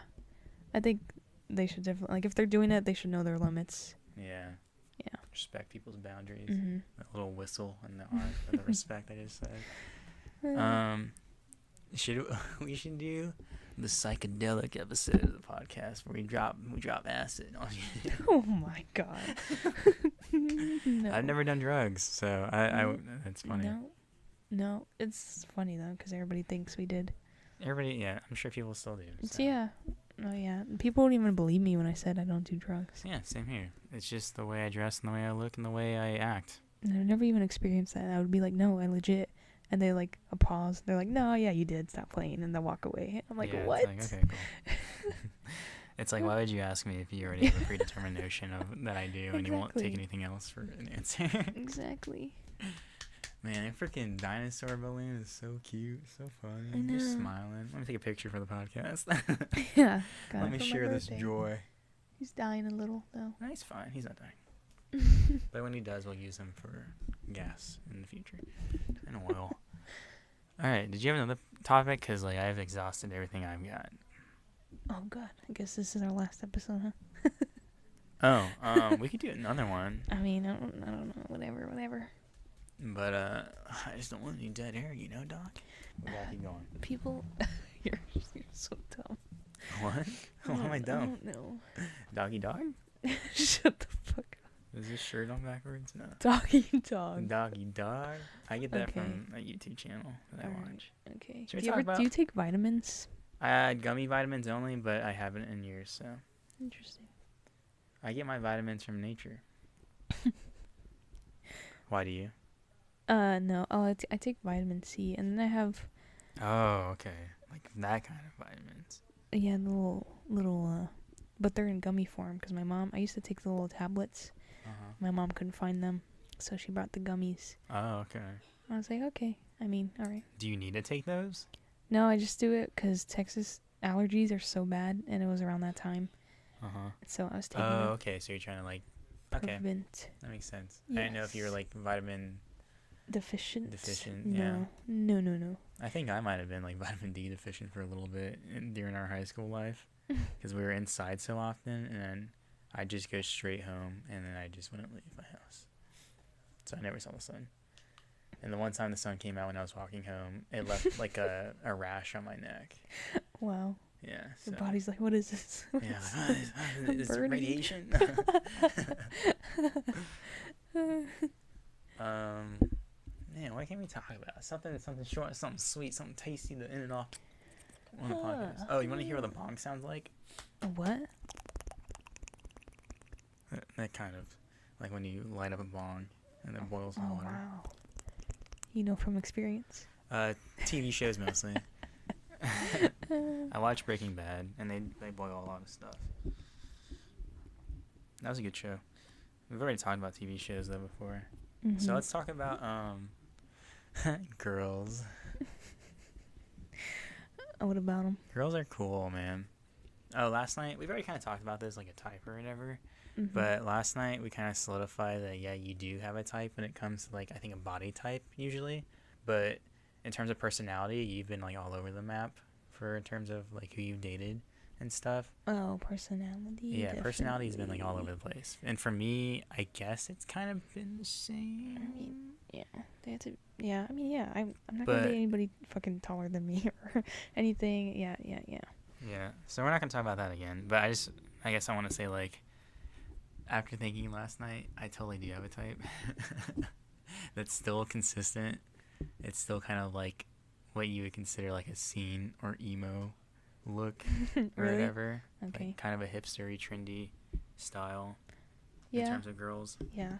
I think they should definitely, like, if they're doing it, they should know their limits. Yeah. Yeah. Respect people's boundaries. Mm-hmm. That little whistle and the arm for the respect I just said. We should do the psychedelic episode of the podcast where we drop acid on you. Oh my god. No. I've never done drugs, so I that's funny. No, it's funny though because everybody thinks we did. Everybody, yeah, I'm sure people still do. So. Yeah. Oh yeah. People wouldn't even believe me when I said I don't do drugs. Yeah, same here. It's just the way I dress and the way I look and the way I act. And I've never even experienced that. I would be like, no, I legit. And they like a pause. They're like, no, yeah, you did. Stop playing, and they'll walk away. I'm like, yeah, what? It's like, okay, cool. It's like, why would you ask me if you already have a predetermined notion of that I do, and you won't take anything else for an answer? Exactly. Man, a freaking dinosaur balloon is so cute, so funny. I know. Just smiling. Let me take a picture for the podcast. Yeah. Let me share this joy. He's dying a little though. No, he's fine. He's not dying. But when he does, we'll use him for gas in the future and oil. All right. Did you have another topic? Because like I've exhausted everything I've got. Oh god. I guess this is our last episode, huh? Oh, we could do another one. I mean, I don't know. Whatever. But I just don't want any dead air, you know, Doc. We gotta keep going. People, you're so dumb. What? Why am I dumb? I don't know. Doggy dog? Shut the fuck up. Is this shirt on backwards? No. Doggy dog. Doggy dog. I get that Okay. from a YouTube channel that I watch. Okay. Should we talk about? Do you take vitamins? I had gummy vitamins only, but I haven't in years, so. Interesting. I get my vitamins from nature. Why do you? No. Oh, I take vitamin C, and then I have Oh, okay. Like that kind of vitamins. the little but they're in gummy form because I used to take the little tablets. Uh-huh. My mom couldn't find them, so she brought the gummies. Oh, okay. I was like, okay. I mean, all right. Do you need to take those? No, I just do it because Texas allergies are so bad, and it was around that time. Uh-huh. So I was taking Oh, them okay. So you're trying to like. to Okay. prevent That makes sense. I didn't know if you were Yes. like vitamin deficient. deficient. No. Yeah. No. I think I might have been like vitamin D deficient for a little bit during our high school life because we were inside so often, and then I'd just go straight home, and then I just wouldn't leave my house. So I never saw the sun. And the one time the sun came out when I was walking home, it left like a rash on my neck. Wow. Yeah. So. Your body's like, what is this? What Yeah. is Like, is it burning? radiation? Man, what can we talk about? Something short, something sweet, something tasty to end it off on the podcast. Oh, you want to hear what a bong sounds like? A what? That kind of, like when you light up a bong and it boils in Oh, water. wow. You know from experience. TV shows mostly. I watch Breaking Bad, and they boil a lot of stuff. That was a good show. We've already talked about TV shows though before. Mm-hmm. So let's talk about girls. What about them? Girls are cool, man. Oh, last night we've already kind of talked about this, like a type or whatever. But last night we kind of solidified that you do have a type when it comes to like I think a body type usually, but in terms of personality, you've been like all over the map in terms of like who you've dated and stuff. Oh, personality. Yeah, definitely. personality's been like all over the place, and for me, I guess it's kind of been the same. I mean, yeah, they have to. Yeah, I mean, yeah, I'm not But- gonna date anybody fucking taller than me or anything. Yeah. Yeah, so we're not gonna talk about that again. But I guess I want to say like, after thinking last night, I totally do have a type that's still consistent. It's still kind of like what you would consider like a scene or emo look or Really? whatever. Okay. Like kind of a hipstery, trendy style in Yeah. terms of girls. Yeah.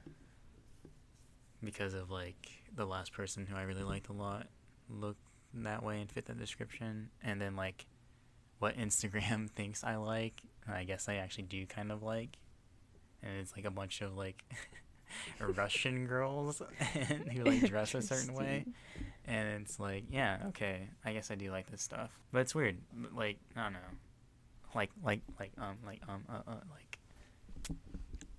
Because of like the last person who I really liked a lot looked that way and fit that description, and then like what Instagram thinks I like, I guess I actually do kind of like, and it's like a bunch of like Russian girls who like dress a certain way, and it's like, yeah, okay, I guess I do like this stuff, but it's weird, like I don't know, like.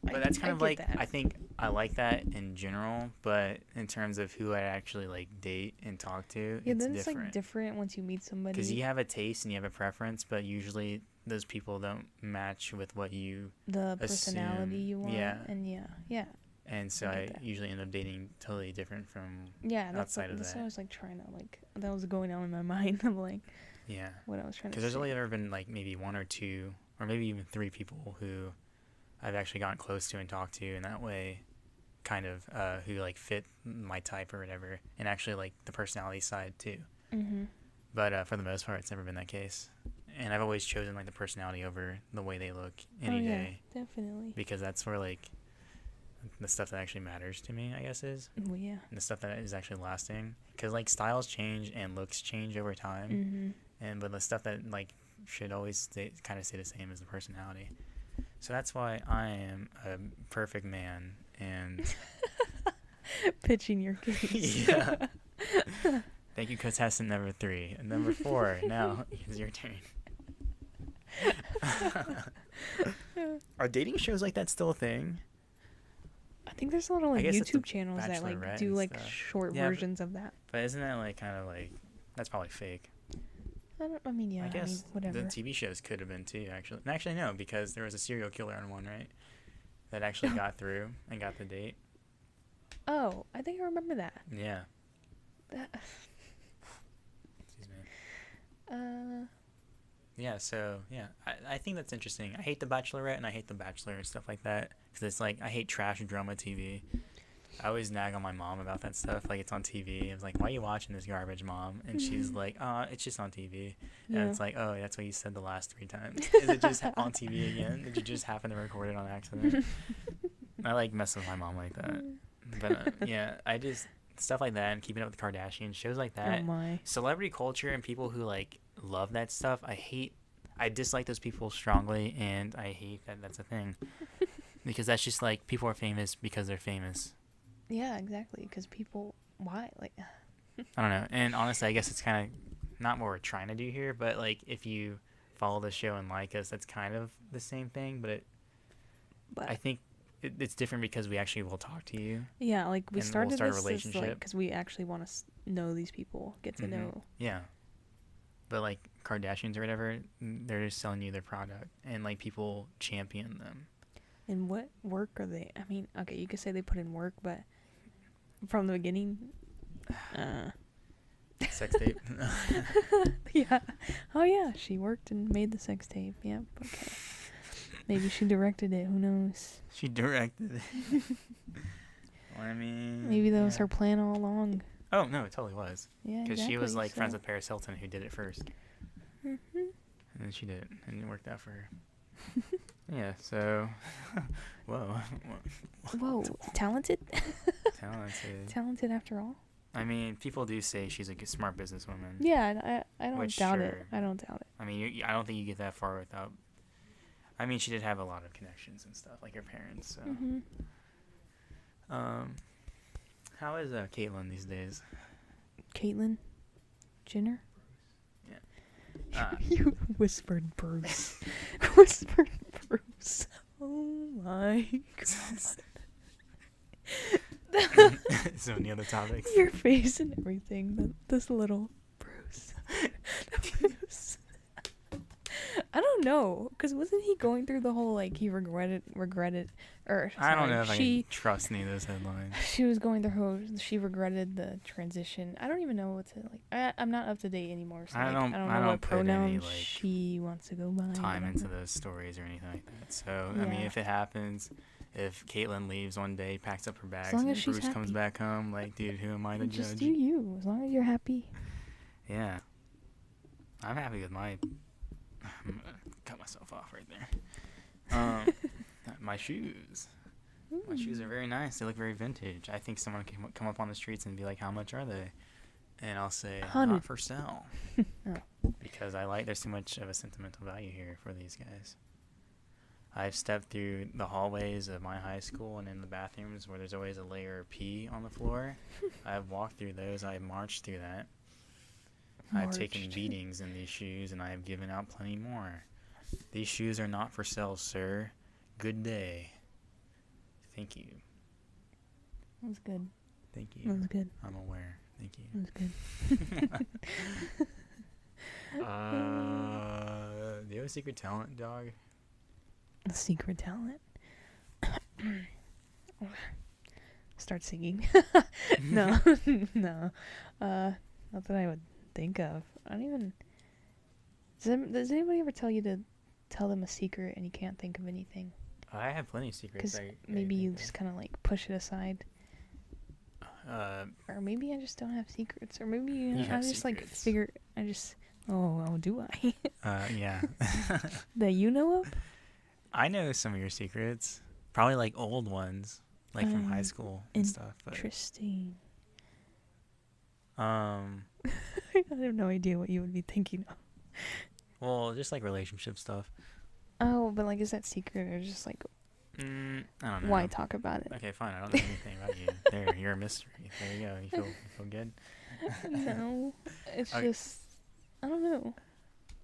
But that's kind of like, that. I think I like that in general, but in terms of who I actually like date and talk to, Yeah, it's then it's different. like different once you meet somebody. Because you have a taste and you have a preference, but usually those people don't match with what you the personality assume. you want. Yeah. And yeah. And so I I get that. usually end up dating totally different from, Yeah, that's outside of that's that. what I was like trying to like. That was going on in my mind of like yeah. what I was trying to. Because there's say. only ever been like maybe one or two, or maybe even three people who I've actually gotten close to and talked to in that way, kind of, who like fit my type or whatever, and actually like the personality side too. Mm-hmm. But for the most part, it's never been that case. And I've always chosen like the personality over the way they look any day, definitely. because that's where like the stuff that actually matters to me, I guess, is, Well, yeah. and the stuff that is actually lasting. Because like styles change and looks change over time, Mm-hmm. but the stuff that like should always kind of stay the same is the personality. So that's why I am a perfect man, and Pitching your case. yeah. Thank you, contestant number 3. And number 4, now is your turn. Are dating shows like that still a thing? I think there's a lot of I like guess it's YouTube the channels that like Bachelorette do and like stuff. short Yeah, versions of that. But isn't that like kind of like, that's probably fake? I mean, yeah. I guess mean, whatever. the TV shows could have been too, actually. Actually, no, because there was a serial killer on one, right? That actually got through and got the date. Oh, I think I remember that. Yeah. That Excuse me. Yeah, so, yeah. I think that's interesting. I hate The Bachelorette and I hate The Bachelor and stuff like that. Because it's like, I hate trash drama TV. I always nag on my mom about that stuff. Like, it's on TV. I was like, why are you watching this garbage, Mom? And she's like, it's just on TV. Yeah. And it's like, oh, that's what you said the last 3 times. Is it just on TV again? Did you just happen to record it on accident? I like mess with my mom like that. But, yeah, I just, stuff like that and Keeping Up with the Kardashians, shows like that. Oh my. Celebrity culture and people who, like, love that stuff, I dislike those people strongly, and I hate that that's a thing. Because that's just, like, people are famous because they're famous. Yeah, exactly. Because people, why? Like, I don't know. And honestly, I guess it's kind of not what we're trying to do here, but like if you follow the show and like us, that's kind of the same thing. But I think it's different because we actually will talk to you. Yeah, like we and started we'll start this a relationship because we actually want to know these people, get to know. Yeah. But like Kardashians or whatever, they're just selling you their product, and like people champion them. And what work are they? I mean, okay, you could say they put in work, but from the beginning, Sex tape. yeah. Oh yeah, she worked and made the sex tape. Yep. Okay. Maybe she directed it. Who knows? She directed it. Well, I mean, Maybe that was her plan all along. Oh no, it totally was. Yeah, Because she was like so. friends with Paris Hilton, who did it first, Mhm. and then she did it, and it worked out for her. Yeah. So, whoa. Whoa, talented. Talented. Talented after all. I mean, people do say she's a smart businesswoman. Yeah, I don't Which, doubt it. sure. I don't doubt it. I mean, I don't think you get that far without. I mean, she did have a lot of connections and stuff, like her parents. So, Mhm. how is Caitlyn these days? Caitlyn Jenner. Yeah. You whispered Bruce. Whispered Bruce. Oh my god. So any other topics? Your face and everything. This little bruise. I don't know, because wasn't he going through the whole, like, he regretted, or, sorry, I don't know if I can trust any of those headlines. She was going through her, she regretted the transition. I don't even know what to, like, I'm not up to date anymore, so, I don't know what pronouns she wants to go by. Time into those stories or anything like that. So, yeah. I mean, if it happens, if Caitlin leaves one day, packs up her bags, and Bruce comes back home, like, dude, who am I to judge? Just do you, as long as you're happy. Yeah. I'm happy with my... I'm gonna cut myself off right there. My shoes. My shoes are very nice. They look very vintage. I think someone can come up on the streets and be like, how much are they? And I'll say, 100. Not for sale. Oh. Because there's too much of a sentimental value here for these guys. I've stepped through the hallways of my high school and in the bathrooms where there's always a layer of pee on the floor. I've walked through those. I've marched through that. I've taken beatings in these shoes, and I have given out plenty more. These shoes are not for sale, sir. Good day. Thank you. That was good. Thank you. That was good. I'm aware. Thank you. That was good. Do you have a secret talent, dog? A secret talent? Start singing. No. No. Not that I would think of. I don't even... Does anybody ever tell you to tell them a secret and you can't think of anything? I have plenty of secrets. Because maybe you just kind of like push it aside. Or maybe I just don't have secrets. Or maybe I just secrets. Like figure... Oh, do I? Yeah. That you know of? I know some of your secrets. Probably like old ones. Like from high school and stuff. Interesting. I have no idea what you would be thinking of. Well, just like relationship stuff. Oh, but like, is that secret or just like? I don't know. Why talk about it? Okay, fine. I don't know anything about you. There, you're a mystery. There you go. You feel good? No, it's just I don't know.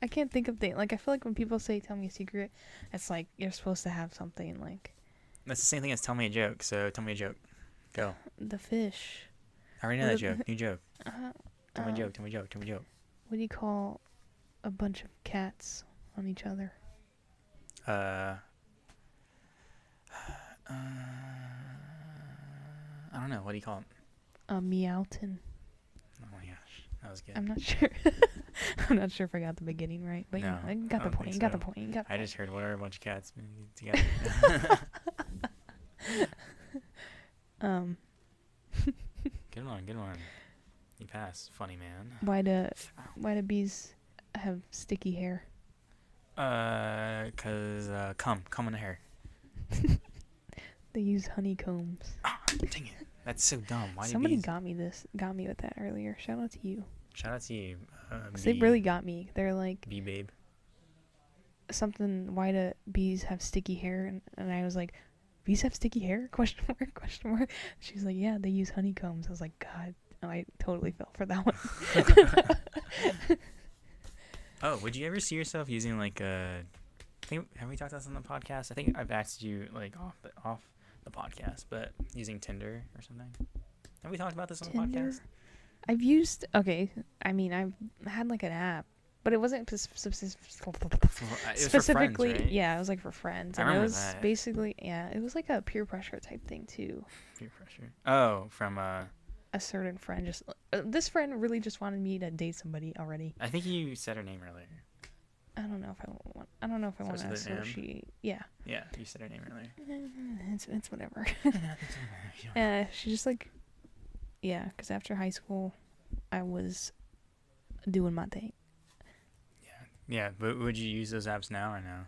I can't think of things. Like, I feel like when people say "tell me a secret," it's like you're supposed to have something like. That's the same thing as "tell me a joke." So tell me a joke. Go. The fish. I already know that joke. New joke. Tell me a joke. Tell me a joke. Tell me a joke. What do you call a bunch of cats on each other? I don't know. What do you call it? Meowton. Oh my gosh, that was good. I'm not sure. I'm not sure if I got the beginning right, but no, I got the point. You got the point. I just heard what are a bunch of cats together. Good one. You passed. Funny man. Why do bees have sticky hair? 'Cause cum in the hair. They use honeycombs. Ah, dang it. That's so dumb. Why Somebody got me with that earlier. Shout out to you. Shout out to you. 'Cause they really got me. They're like bee babe. Something. Why do bees have sticky hair? And I was like, bees have sticky hair? Question mark. She's like, yeah, they use honeycombs. I was like, God, I totally fell for that one. Oh, would you ever see yourself using like have we talked about this on the podcast? I think I've asked you like off the podcast, but using Tinder or something. Have we talked about this on the podcast? I've used I mean, I've had like an app, but it wasn't specifically. For friends, right? Yeah, it was like for friends, and it was basically it was like a peer pressure type thing too. Peer pressure. Oh, from a certain friend. Just this friend really just wanted me to date somebody already. I think you said her name earlier. I don't know if I want to associate. Yeah. Yeah, you said her name earlier. It's whatever. She just like, because after high school, I was doing my thing. Yeah, but would you use those apps now or no?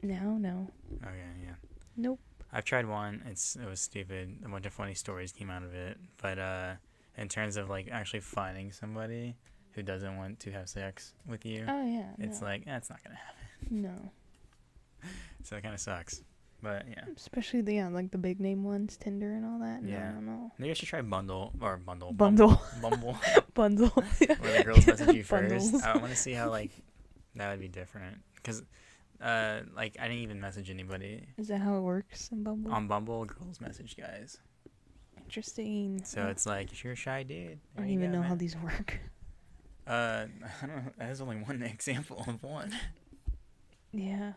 No. Okay, yeah. Nope. I've tried one. It was stupid. A bunch of funny stories came out of it. But in terms of like actually finding somebody who doesn't want to have sex with you, it's like that's not gonna happen. No. So it kind of sucks. But yeah. Especially like the big name ones, Tinder and all that. Yeah. No. Maybe I should try Bumble. Bundle. Bumble. Bundle. Where the girls message you first. I want to see how like that would be different because Like I didn't even message anybody. Is that how it works in Bumble? On Bumble, girls message guys. Interesting. So it's like, if you're a shy dude. I don't even know how these work. I don't know. That's only one example of one. Yeah.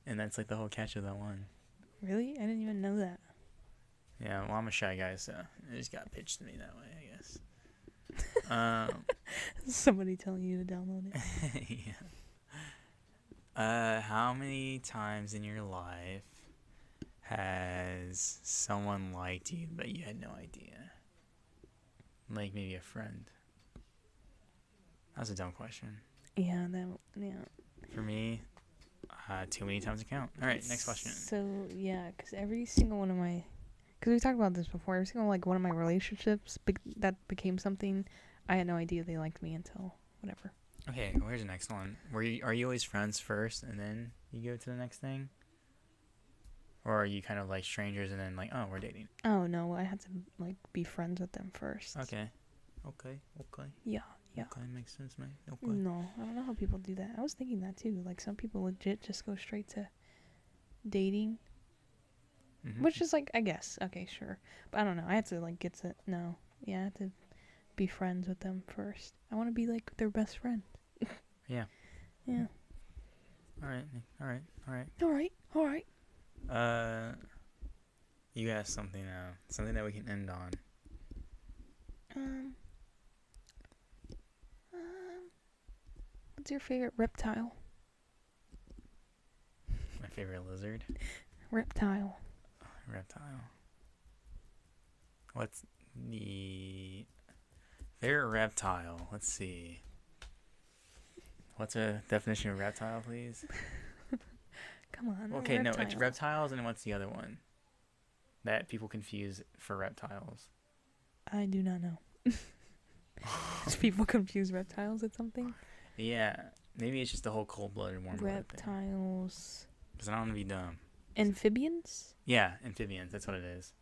And that's like the whole catch of that one. Really? I didn't even know that. Yeah, well, I'm a shy guy, so it just got pitched to me that way, I guess. Somebody telling you to download it. Yeah. How many times in your life has someone liked you, but you had no idea? Like maybe a friend. That's a dumb question. Yeah. For me, too many times to count. All right, next question. So, yeah, because every single one of my... Because we talked about this before. Every single, one of my relationships that became something, I had no idea they liked me until whatever. Okay, well, here's the next one. Are you always friends first, and then you go to the next thing? Or are you kind of like strangers, and then like, oh, we're dating? Oh, no, I had to, be friends with them first. Okay. Yeah. Okay, makes sense, man. Okay. No, I don't know how people do that. I was thinking that too. Like some people legit just go straight to dating, which is like, I guess, okay, sure, but I don't know. I had to I had to be friends with them first. I want to be like their best friend. Yeah. Yeah. All right. You asked something now. Something that we can end on. What's your favorite reptile? My favorite lizard? Reptile. What's the favorite reptile? Let's see. What's a definition of reptile, please? Come on. Okay, no, it's reptiles, and what's the other one that people confuse for reptiles? I do not know. Do people confuse reptiles with something? Yeah, maybe it's just the whole cold-blooded, warm-blooded thing. Reptiles. Because I don't want to be dumb. Amphibians? Yeah, amphibians. That's what it is.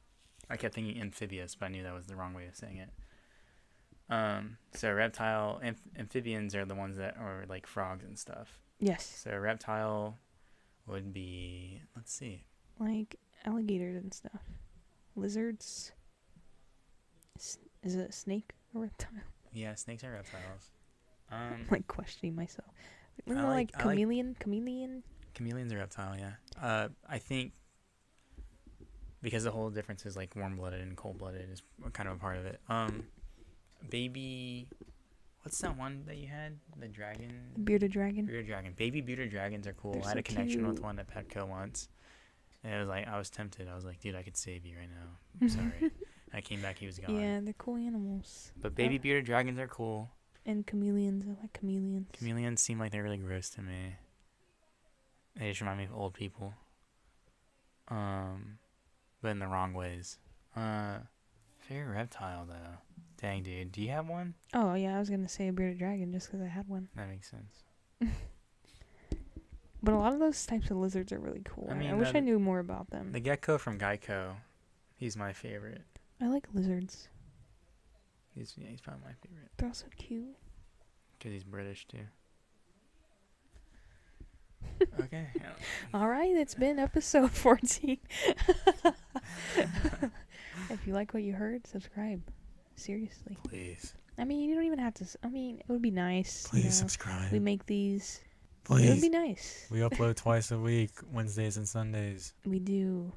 I kept thinking amphibious, but I knew that was the wrong way of saying it. So reptile, amphibians are the ones that are like frogs and stuff. Yes. So reptile would be, let's see. Like alligators and stuff. Lizards. Is it a snake or reptile? Yeah, snakes are reptiles. I'm like questioning myself. Like chameleon? Chameleons are reptile, yeah. I think because the whole difference is like warm-blooded and cold-blooded is kind of a part of it. Baby, what's that one that you had? The dragon? Bearded dragon. Baby bearded dragons are cool. They're I had so a connection cute. with one at Petco once. And it was like, I was tempted. I was like, dude, I could save you right now. I'm sorry. I came back, he was gone. Yeah, they're cool animals. But baby bearded dragons are cool. And chameleons. I like chameleons. Chameleons seem like they're really gross to me. They just remind me of old people. But in the wrong ways. Favorite reptile, though. Dang, dude. Do you have one? Oh, yeah, I was going to say a bearded dragon just because I had one. That makes sense. But a lot of those types of lizards are really cool. I wish I knew more about them. The gecko from Geico. He's my favorite. I like lizards. He's probably my favorite. They're also cute. Because he's British, too. Okay. Yeah. All right, it's been episode 14. If you like what you heard, subscribe. Seriously. Please. I mean, you don't even have to. It would be nice. Please subscribe. We make these. Please. It would be nice. We upload twice a week, Wednesdays and Sundays. We do.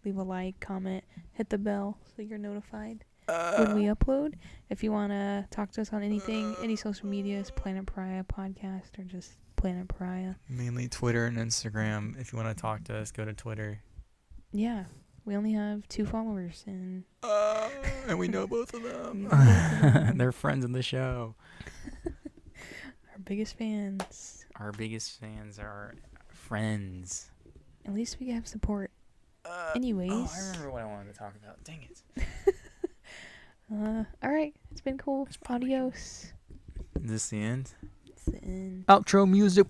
Leave a like, comment, hit the bell so you're notified when we upload. If you want to talk to us on anything, any social medias, Planet Pariah Podcast or just Planet Pariah. Mainly Twitter and Instagram. If you want to talk to us, go to Twitter. Yeah. We only have 2 followers and we know both of them. They're friends of the show. Our biggest fans. Our biggest fans are our friends. At least we have support. Anyways. Oh, I remember what I wanted to talk about. Dang it. Alright. It's been cool. Adios. Is this the end? It's the end. Outro music.